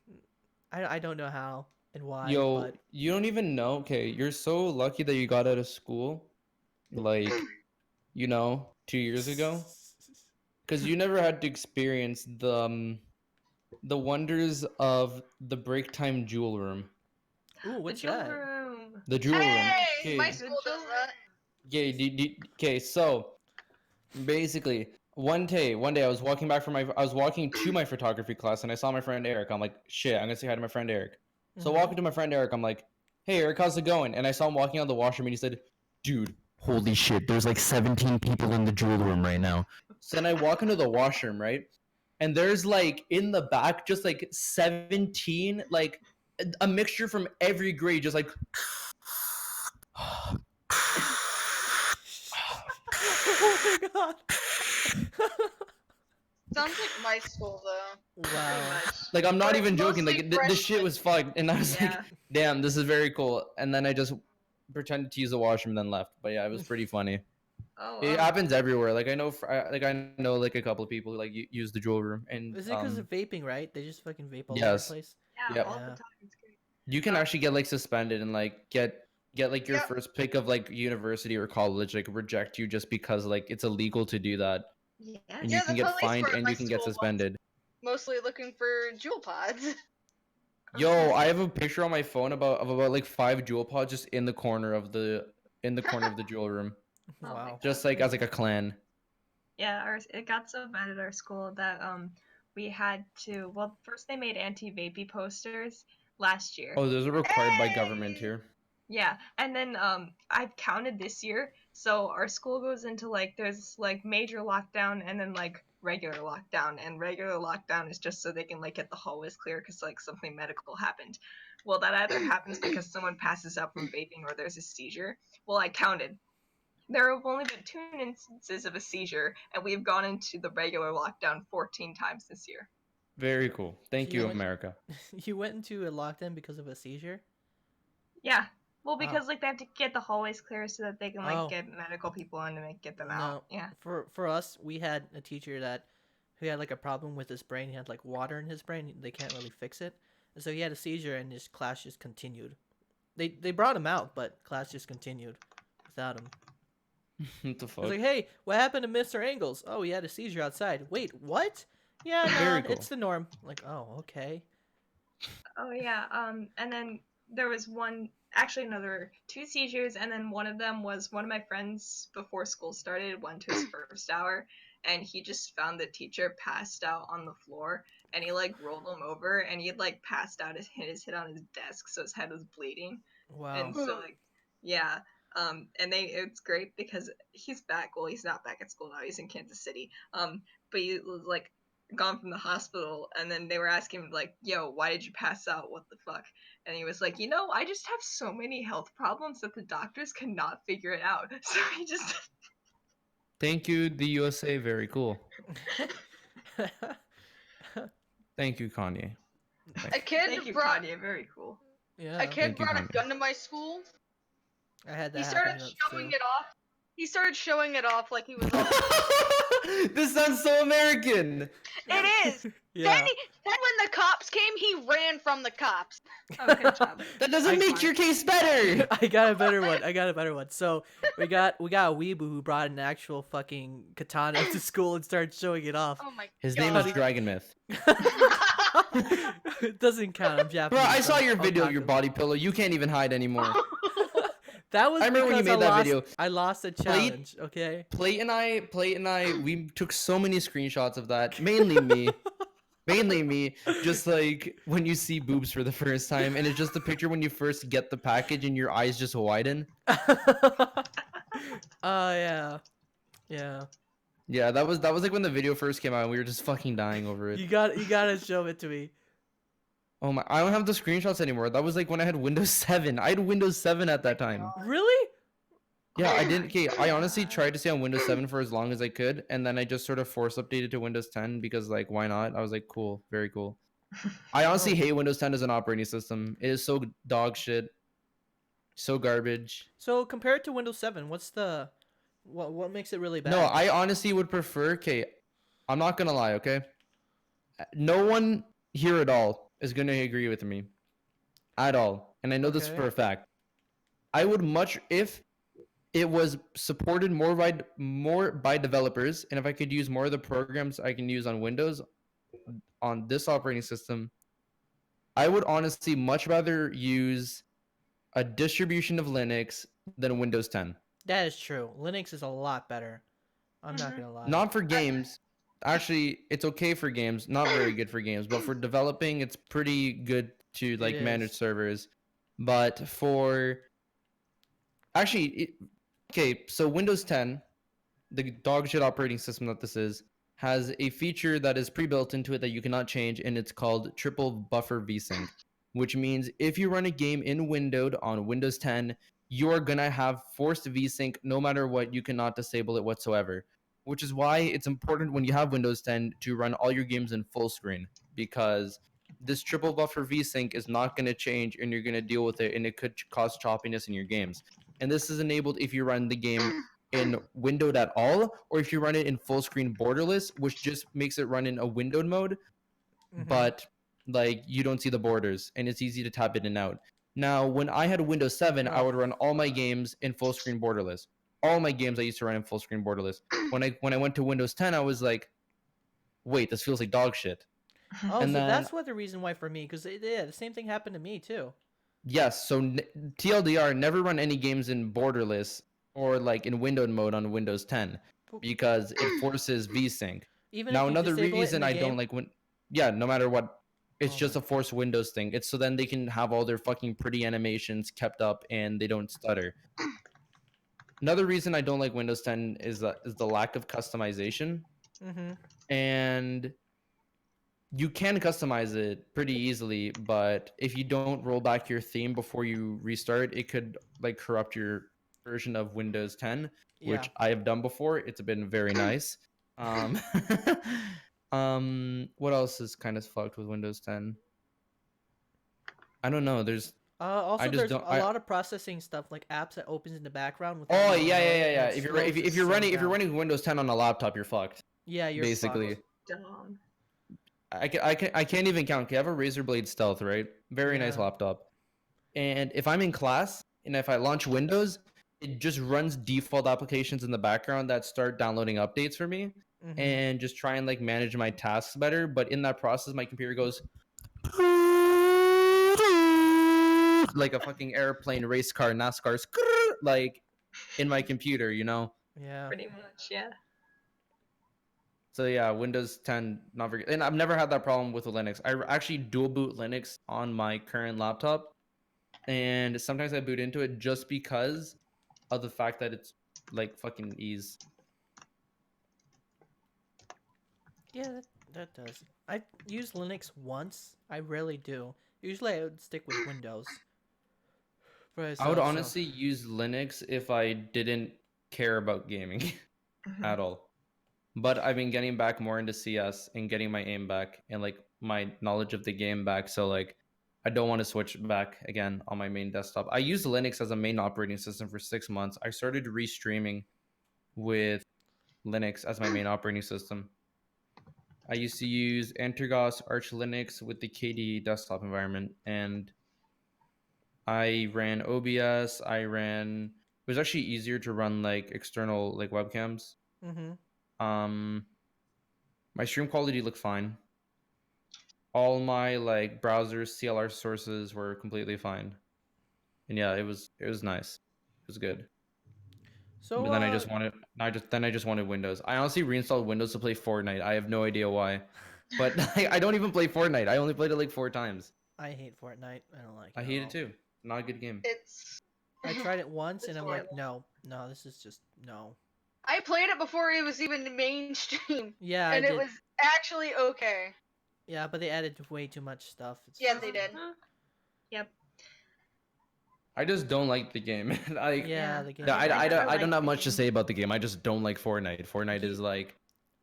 I don't know how and why. Yo, but you don't even know. Okay, you're so lucky that you got out of school, like, 2 years ago, because you never had to experience the wonders of the break time jewel room. Ooh, what's the that? room. The jewel room. hey, my Okay. school does that. Okay, okay, so basically, One day, I was walking to my photography class, and I saw my friend Eric. I'm like, shit, I'm gonna say hi to my friend Eric. So Mhm. walking to my friend Eric, I'm like, hey Eric, how's it going? And I saw him walking out the washroom, and he said, dude, holy shit, there's like 17 people in the jewel room right now. So then I walk into the washroom, right? And there's like in the back just like 17, like a mixture from every grade, just like Oh my god. Sounds like my school though. Pretty Wow. much. like I'm not But even it's joking. mostly Like the shit freshmen. was fucked, and I was like, Yeah. damn, this is very cool. And then I just pretended to use the washroom, and then left. But yeah, it was pretty funny. Oh, It happens everywhere. Like I know, I know like a couple of people who like use the jewel room, and Is it because of vaping, right? They just fucking vape all over yes. the place. yeah, Yep. all Yeah. the time. It's great. You can actually get like suspended and like get like your Yep. first pick of like university or college like reject you just because like it's illegal to do that, Yeah. and Yeah, you can the get police fined were at and my you can get school once. suspended. Mostly looking for jewel pods. Yo, I have a picture on my phone about like 5 jewel pods just in the corner of the jewel room, Oh my Wow. God. just like as like a clan. Yeah, it got so bad at our school that we had to. Well, first they made anti-vapey posters last year. Oh, those are required by government Hey! here. Yeah, and then I've counted this year. So our school goes into like there's like major lockdown and then like regular lockdown, and regular lockdown is just so they can like get the hallways clear because like something medical happened. Well, that either happens because someone passes out from vaping or there's a seizure. Well, I counted. There have only been 2 instances of a seizure, and we've gone into the regular lockdown 14 times this year. Very cool. Thank You you, went- America. You went into a lockdown because of a seizure? Yeah. Well, Wow. because like they have to get the hallways clear so that they can like Oh. get medical people in and get them No. out. Yeah. For us, we had a teacher who had like a problem with his brain. He had like water in his brain. They can't really fix it. And so he had a seizure and his class just continued. They brought him out, but class just continued without him. What the I fuck? was like, hey, what happened to Mr. Angles? Oh, he had a seizure outside. Wait, what? Yeah, Very no, cool. it's the norm. Like, oh, okay. Oh yeah. And then there was another 2 seizures, and then one of them was one of my friends before school started went to his first hour, and he just found the teacher passed out on the floor, and he like rolled him over, and he had like passed out, hit his head on his desk, so his head was bleeding, Wow. and so like yeah. And it's great because he's back. Well, he's not back at school now. He's in Kansas City. But he was like gone from the hospital, and then they were asking him like, yo, why did you pass out, what the fuck? And he was like, I just have so many health problems that the doctors cannot figure it out. So he just Thank you, the USA. Very cool. Thank you, Kanye. A kid thank you, brought Kanye, very cool. Yeah, a kid Thank you, brought a Kanye. gun to my school. I had that He happen started to us, showing too. it off. He started showing it off like he was all. This sounds so American. It is. Yeah. Then when the cops came, he ran from the cops. Oh, good job. That doesn't make your case better. I got a better one. So we got a weeaboo who brought an actual fucking katana to school and started showing it off. Oh my His god. name is Dragon Myth. It doesn't count. I'm Bro, Japanese. I saw so your I'll video, talk your to body pillow. You can't even hide anymore. That was I remember when you because made that video. I lost a challenge. Okay. Plate and I, we took so many screenshots of that. Mainly me. Just like when you see boobs for the first time, and it's just a picture when you first get the package and your eyes just widen. Yeah. Yeah. Yeah, that was like when the video first came out, and we were just fucking dying over it. You gotta show it to me. Oh my! I don't have the screenshots anymore. That was like when I had Windows 7. I had Windows 7 at that time. Really? Yeah, I didn't. Okay, I honestly tried to stay on Windows 7 for as long as I could, and then I just sort of force updated to Windows 10 because, like, why not? I was like, cool, very cool. I honestly Oh. hate Windows 10 as an operating system. It is so dog shit, so garbage. So compared to Windows 7, what makes it really bad? No, I honestly would prefer. Okay, I'm not gonna lie. Okay, no one here at all is gonna agree with me, at all, and I know this Okay. for a fact. I would much if it was supported more by developers, and if I could use more of the programs I can use on Windows on this operating system, I would honestly much rather use a distribution of Linux than Windows 10. That is true. Linux is a lot better. I'm not gonna lie. Not for games. Actually, it's okay for games. Not very good for games, but for developing, it's pretty good to like manage is. servers. But for okay, so Windows 10, the dog shit operating system that this is, has a feature that is pre-built into it that you cannot change, and it's called triple buffer vsync, which means if you run a game in windowed on Windows 10, you are gonna have forced vsync no matter what. You cannot disable it whatsoever, which is why it's important when you have Windows 10 to run all your games in full screen, because this triple buffer vsync is not going to change and you're going to deal with it, and it could cause choppiness in your games. And this is enabled if you run the game in windowed at all, or if you run it in full screen borderless, which just makes it run in a windowed mode, Mhm. but like you don't see the borders and it's easy to tap in and out. Now, when I had Windows 7, I Oh. would run all my games in full screen borderless. All my games I used to run in full screen borderless. When I went to Windows 10, I was like, wait, this feels like dog shit. Oh, And so then- that's what the reason why for me, because yeah, the same thing happened to me too. Yes, so TLDR, never run any games in borderless or like in windowed mode on Windows 10 because it forces VSync. Even Now, if you another disable it in reason the I game? don't like yeah, no matter what, it's Oh just my- a forced Windows thing. It's so then they can have all their fucking pretty animations kept up and they don't stutter. Another reason I don't like Windows 10 is the lack of customization, Mhm. and you can customize it pretty easily, but if you don't roll back your theme before you restart, it could like corrupt your version of Windows 10, which Yeah. I have done before. It's been very nice. What else is kind of fucked with Windows 10? I don't know. There's Also, just there's don't- a lot of processing stuff, like apps that opens in the background. Without Oh you yeah, knowing, yeah, and yeah. it If you're slows if the you're running system if you're down. running Windows 10 on a laptop, you're fucked. Yeah, you're Basically, fucked. Dumb. I can't even count. I have a Razer Blade Stealth, right? Very nice Yeah. laptop. And if I'm in class and if I launch Windows, it just runs default applications in the background that start downloading updates for me Mhm. and just try and like manage my tasks better. But in that process, my computer goes like a fucking airplane, race car, NASCAR, like in my computer, you know? Yeah. Pretty much, yeah. So yeah, Windows 10 not very good. And I've never had that problem with Linux. I actually dual boot Linux on my current laptop, and sometimes I boot into it just because of the fact that it's like fucking ease. Yeah, that does. I used Linux once. I rarely do. Usually, I would stick with Windows. For I would myself, so- honestly use Linux if I didn't care about gaming at all. But I've been getting back more into CS and getting my aim back and like my knowledge of the game back. So like I don't want to switch back again on my main desktop. I used Linux as a main operating system for 6 months. I started restreaming with Linux as my main operating system. I used to use Antergos Arch Linux with the KDE desktop environment, and I ran OBS. It was actually easier to run like external like webcams. Mhm. My stream quality looked fine. All my like browsers, CLR sources were completely fine. And yeah, it was nice. It was good. So But then I just wanted Windows. I honestly reinstalled Windows to play Fortnite. I have no idea why. But I don't even play Fortnite. I only played it like 4 times. I hate Fortnite. I don't like it. I at hate all. it too. Not a good game. It's. I tried it once, and It's I'm like, horrible. no, this is just no. I played it before it was even mainstream, Yeah, I and it did. was actually okay. Yeah, but they added way too much stuff. It's Yeah, just- they did. Yep. I just don't like the game. Like Yeah, the game. I don't like have the much to game. say about the game. I just don't like Fortnite. Fortnite is like,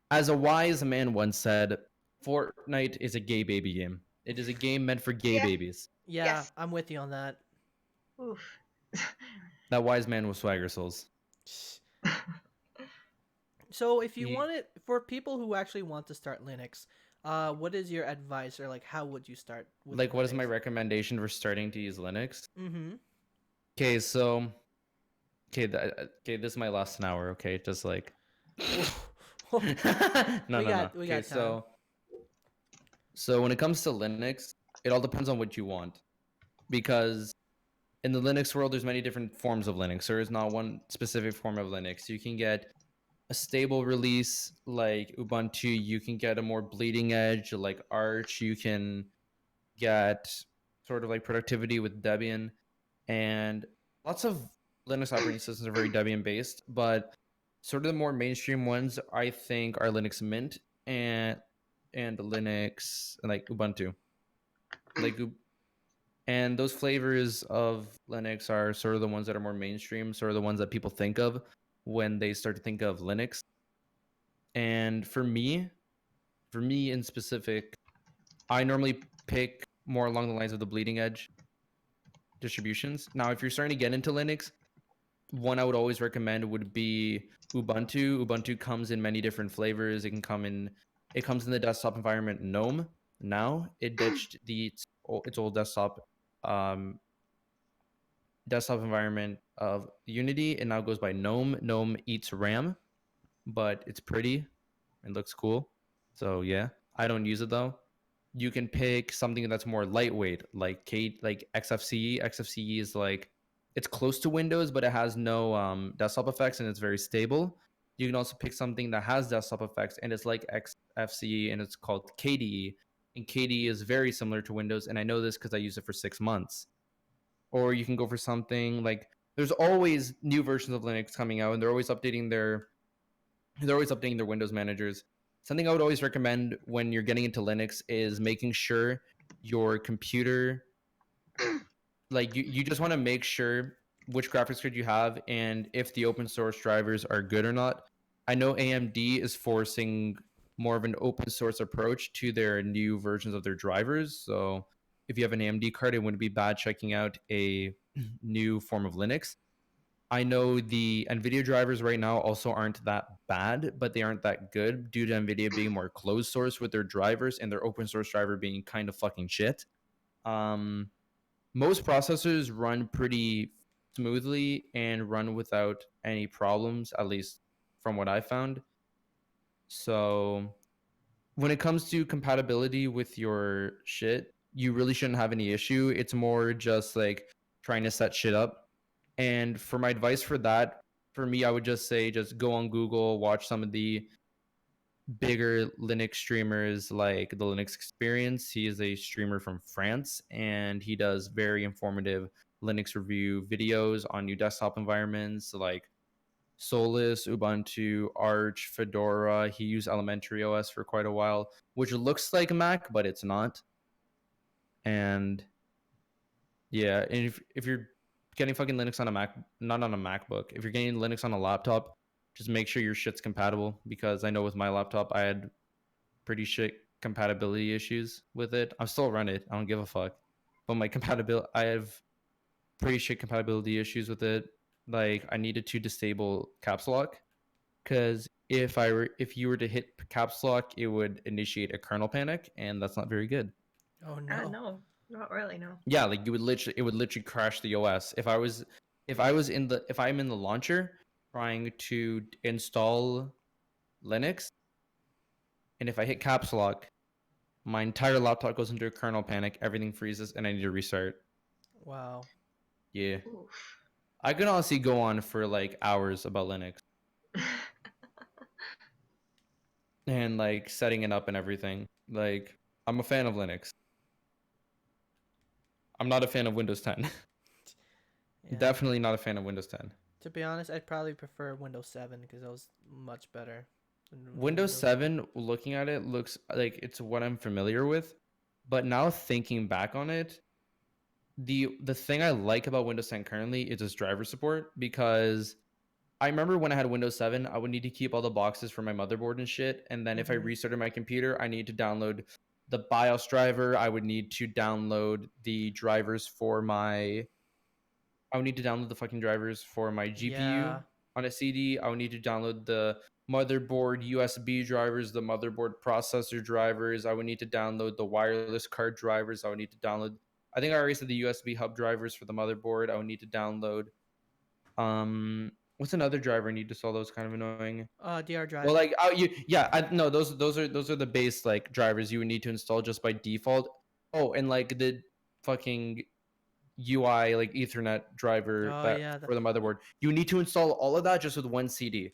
as a wise man once said, Fortnite is a gay baby game. It is a game meant for gay Yeah. babies. Yeah, Yes. I'm with you on that. Oof. That wise man was Swagger Souls. So, if you Ye- want it for people who actually want to start Linux, what is your advice, or like how would you start? With Like, what is my Linux? recommendation for starting to use Linux? Mm-hmm. Okay, so, okay, this might last an hour. Okay, just like, no, We no, got- no. we Okay, got time. so when it comes to Linux, it all depends on what you want, because in the Linux world, there's many different forms of Linux. There is not one specific form of Linux. You can get a stable release like Ubuntu, you can get a more bleeding edge like Arch. You can get sort of like productivity with Debian, and lots of Linux operating systems are very Debian based, but sort of the more mainstream ones I think are Linux Mint and Linux like Ubuntu. Like and those flavors of Linux are sort of the ones that are more mainstream, sort of the ones that people think of when they start to think of Linux. And for me in specific, I normally pick more along the lines of the bleeding edge distributions. Now, if you're starting to get into Linux, one I would always recommend would be Ubuntu. Ubuntu comes in many different flavors. It comes in the desktop environment GNOME. Now it ditched its old um, desktop environment of Unity. It now goes by GNOME. GNOME eats RAM, but it's pretty and looks cool. So yeah, I don't use it though. You can pick something that's more lightweight, like XFCE. XFCE is like, it's close to Windows, but it has no desktop effects and it's very stable. You can also pick something that has desktop effects and it's like XFCE and it's called KDE. And KDE is very similar to Windows, and I know this because I used it for 6 months. Or you can go for something like, there's always new versions of Linux coming out, and they're always updating their Windows managers. Something I would always recommend when you're getting into Linux is making sure your computer, like you just want to make sure which graphics card you have and if the open source drivers are good or not. I know AMD is forcing more of an open source approach to their new versions of their drivers. So if you have an AMD card, it wouldn't be bad checking out a new form of Linux. I know the NVIDIA drivers right now also aren't that bad, but they aren't that good due to NVIDIA being more closed source with their drivers and their open source driver being kind of fucking shit. Most processors run pretty smoothly and run without any problems, at least from what I found. So when it comes to compatibility with your shit, you really shouldn't have any issue. It's more just like trying to set shit up. And for my advice for that, for me, I would just say just go on Google, watch some of the bigger Linux streamers like the Linux Experience. He is a streamer from France, and he does very informative Linux review videos on new desktop environments like Solus, Ubuntu, Arch, Fedora. He used Elementary OS for quite a while, which looks like Mac, but it's not. And yeah, and if you're getting fucking Linux on a Mac, not on a MacBook, if you're getting Linux on a laptop, just make sure your shit's compatible, because I know with my laptop I had pretty shit compatibility issues with it. I'm still running it. I don't give a fuck. But my compatibility, I have pretty shit compatibility issues with it. Like, I needed to disable caps lock, because if you were to hit caps lock, it would initiate a kernel panic, and that's not very good. Oh no. No, not really. No. Yeah, like it would literally crash the OS. If I'm in the launcher trying to install Linux, and if I hit caps lock, my entire laptop goes into a kernel panic, everything freezes, and I need to restart. Wow. Yeah. Oof. I could honestly go on for like hours about Linux and like setting it up and everything. Like, I'm a fan of Linux. I'm not a fan of Windows 10. Yeah. Definitely not a fan of Windows 10. To be honest, I'd probably prefer Windows 7 because that was much better. Windows 7, looking at it, looks like it's what I'm familiar with. But now thinking back on it, the thing I like about Windows 10 currently is its driver support, because I remember when I had Windows 7, I would need to keep all the boxes for my motherboard and shit. And then if I restarted my computer, I need to download the BIOS driver. I would need to download the drivers for my... I would need to download the fucking drivers for my GPU on a CD. I would need to download the motherboard USB drivers, the motherboard processor drivers. I would need to download the wireless card drivers. I would need to download... I think I already said the USB hub drivers for the motherboard. I would need to download... What's another driver I need to install? Those kind of annoying. DR drive. Well, like, no, those are the base like drivers you would need to install just by default. Oh, and like the fucking UI like Ethernet driver for the motherboard. You need to install all of that just with one CD.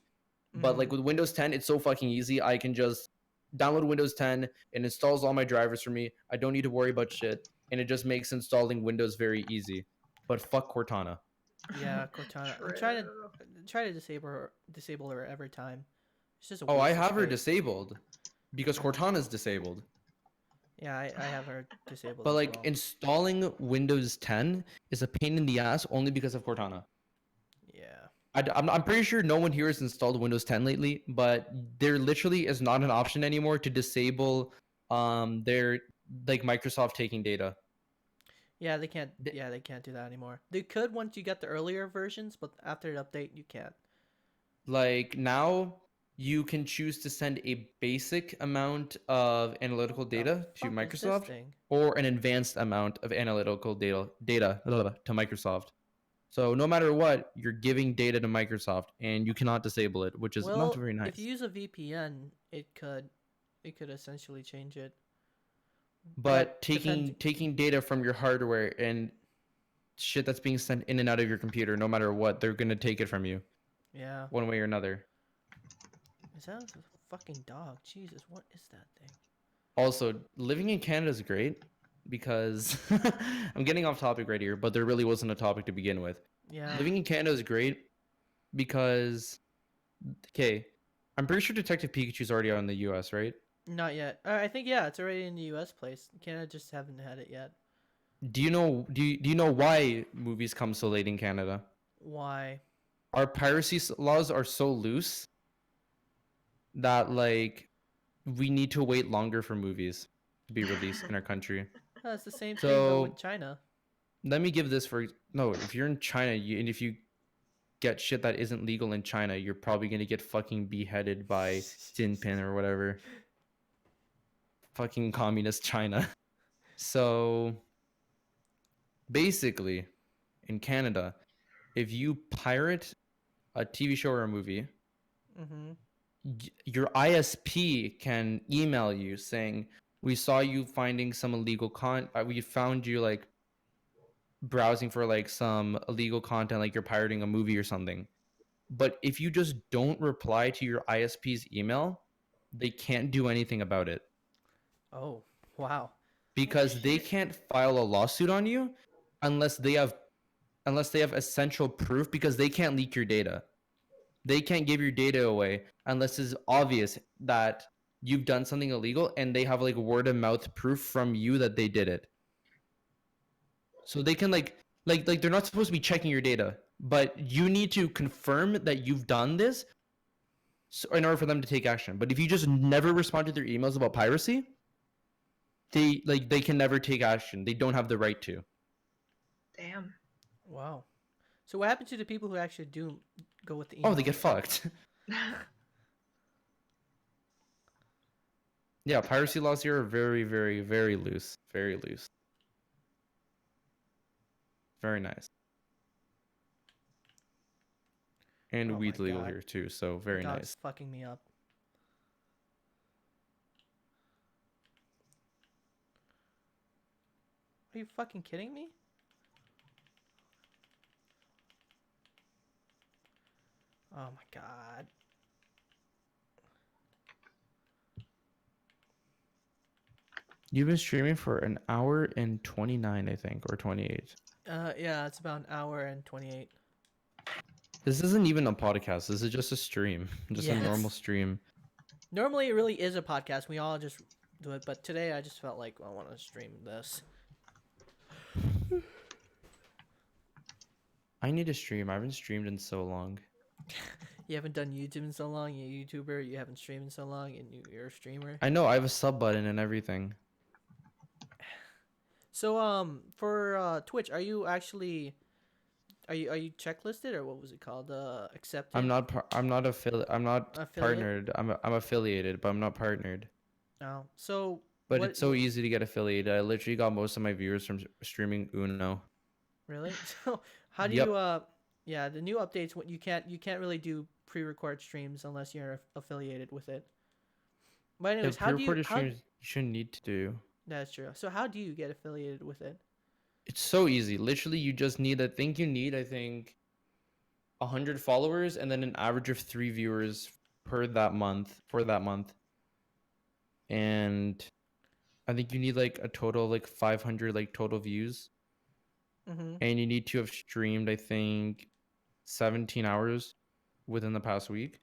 But like with Windows 10, it's so fucking easy. I can just download Windows 10. It installs all my drivers for me. I don't need to worry about shit, and it just makes installing Windows very easy. But fuck Cortana. Yeah, Cortana. I'm try to disable her every time. It's just a Oh, I waste of have her space. disabled because Cortana's disabled. Yeah, I have her disabled. But as like well. installing Windows 10 is a pain in the ass only because of Cortana. Yeah. I'm pretty sure no one here has installed Windows 10 lately, but there literally is not an option anymore to disable their like Microsoft taking data. Yeah, they can't. Yeah, they can't do that anymore. They could once you get the earlier versions, but after the update, you can't. Like now you can choose to send a basic amount of analytical What the data to fuck is this Microsoft thing? or an advanced amount of analytical data to Microsoft. So no matter what, you're giving data to Microsoft and you cannot disable it, which is not Well, very nice. if you use a VPN, it could essentially change it. But depends. taking data from your hardware and shit that's being sent in and out of your computer, no matter what, they're gonna take it from you Yeah. one way or another. Is that a fucking dog? Jesus, what is that thing? Also, living in Canada is great because I'm getting off topic right here, but there really wasn't a topic to begin with. Yeah. Living in Canada is great because, okay, I'm pretty sure Detective Pikachu's already out in the US, right? Not yet. I think yeah, it's already in the U.S. place. Canada just haven't had it yet. Do you know why movies come so late in Canada? Why? Our piracy laws are so loose that like we need to wait longer for movies to be released in our country. Oh, it's the same thing, but So with China. let me give this for no. If you're in China, and if you get shit that isn't legal in China, you're probably gonna get fucking beheaded by Jinping or whatever. Fucking communist China. So basically, in Canada, if you pirate a TV show or a movie, Mm-hmm. your ISP can email you saying, "We saw you finding some illegal we found you like browsing for like some illegal content, like you're pirating a movie or something." But if you just don't reply to your ISP's email, they can't do anything about it Oh, wow. because they can't file a lawsuit on you unless they have essential proof because they can't leak your data. They can't give your data away unless it's obvious that you've done something illegal and they have like word of mouth proof from you that they did it. So they can like they're not supposed to be checking your data, but you need to confirm that you've done this in order for them to take action. But if you just never respond to their emails about piracy, they can never take action. They don't have the right to. Damn. Wow. So what happened to the people who actually do go with the Oh, email? they get fucked. Yeah, piracy laws here are very, very, very loose. Very loose. Very nice. And Oh my weed's legal God. here too, so very Dog's nice. fucking me up. Are you fucking kidding me? Oh my God. You've been streaming for an hour and 29, I think, or 28. Yeah, it's about an hour and 28. This isn't even a podcast. This is just a stream. Just a Yes. normal stream. Normally, it really is a podcast. We all just do it, but today I just felt like I want to stream this. I need to stream. I haven't streamed in so long. You haven't done YouTube in so long. You're a YouTuber. You haven't streamed in so long, and you're a streamer. I know. I have a sub button and everything. So, for Twitch, are you actually, are you checklisted or what was it called? Accepted. I'm not Affiliate? partnered. I'm affiliated, but I'm not partnered. Oh, so. But what- it's so easy to get affiliated. I literally got most of my viewers from streaming Uno. Really? So how do Yep. you yeah, the new updates, what you can't really do pre-record streams unless you're affiliated with it. But anyways, Yeah, how do you pre-recorded streams you shouldn't need to do. That's true. So how do you get affiliated with it? It's so easy. Literally, you just need. I think 100 followers and then an average of 3 viewers per that month for that month, and I think you need like a total of like 500 like total views, Mm-hmm. and you need to have streamed I think 17 hours within the past week.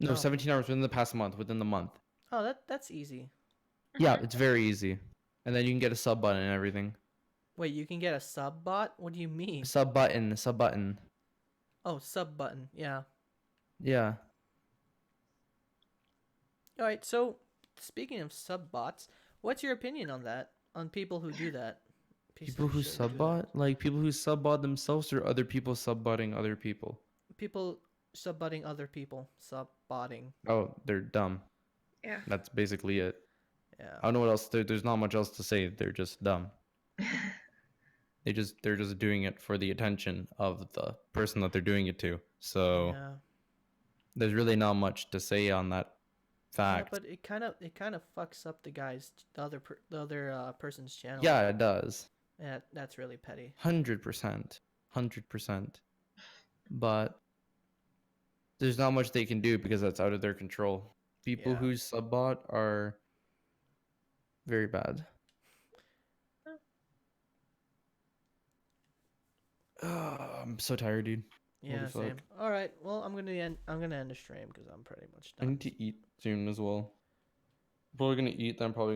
No, Oh. 17 hours within the past month, within the month. Oh, that's easy. Yeah, it's very easy. And then you can get a sub button and everything. Wait, you can get a sub bot? What do you mean? Sub button. Oh, sub button. Yeah. Yeah. All right. So, speaking of sub bots, what's your opinion on that? On people who do that? People who should do sub that. bot? Like people who sub bot themselves or other people sub botting other people? People sub botting other people. Sub botting. Oh, they're dumb. Yeah. That's basically it. Yeah. I don't know what else. There's not much else to say. They're just dumb. They're just doing it for the attention of the person that they're doing it to. So Yeah. there's really not much to say on that Yeah, fact. but it kind of fucks up the other person's channel. Yeah, it does. Yeah, that's really petty. 100%. 100%. But there's not much they can do because that's out of their control. People Yeah. who subbot are very bad. I'm so tired, dude. Yeah, Holy same. fuck. All right. Well, I'm gonna end the stream because I'm pretty much I done. need to eat soon as well. Probably gonna eat, then I'm probably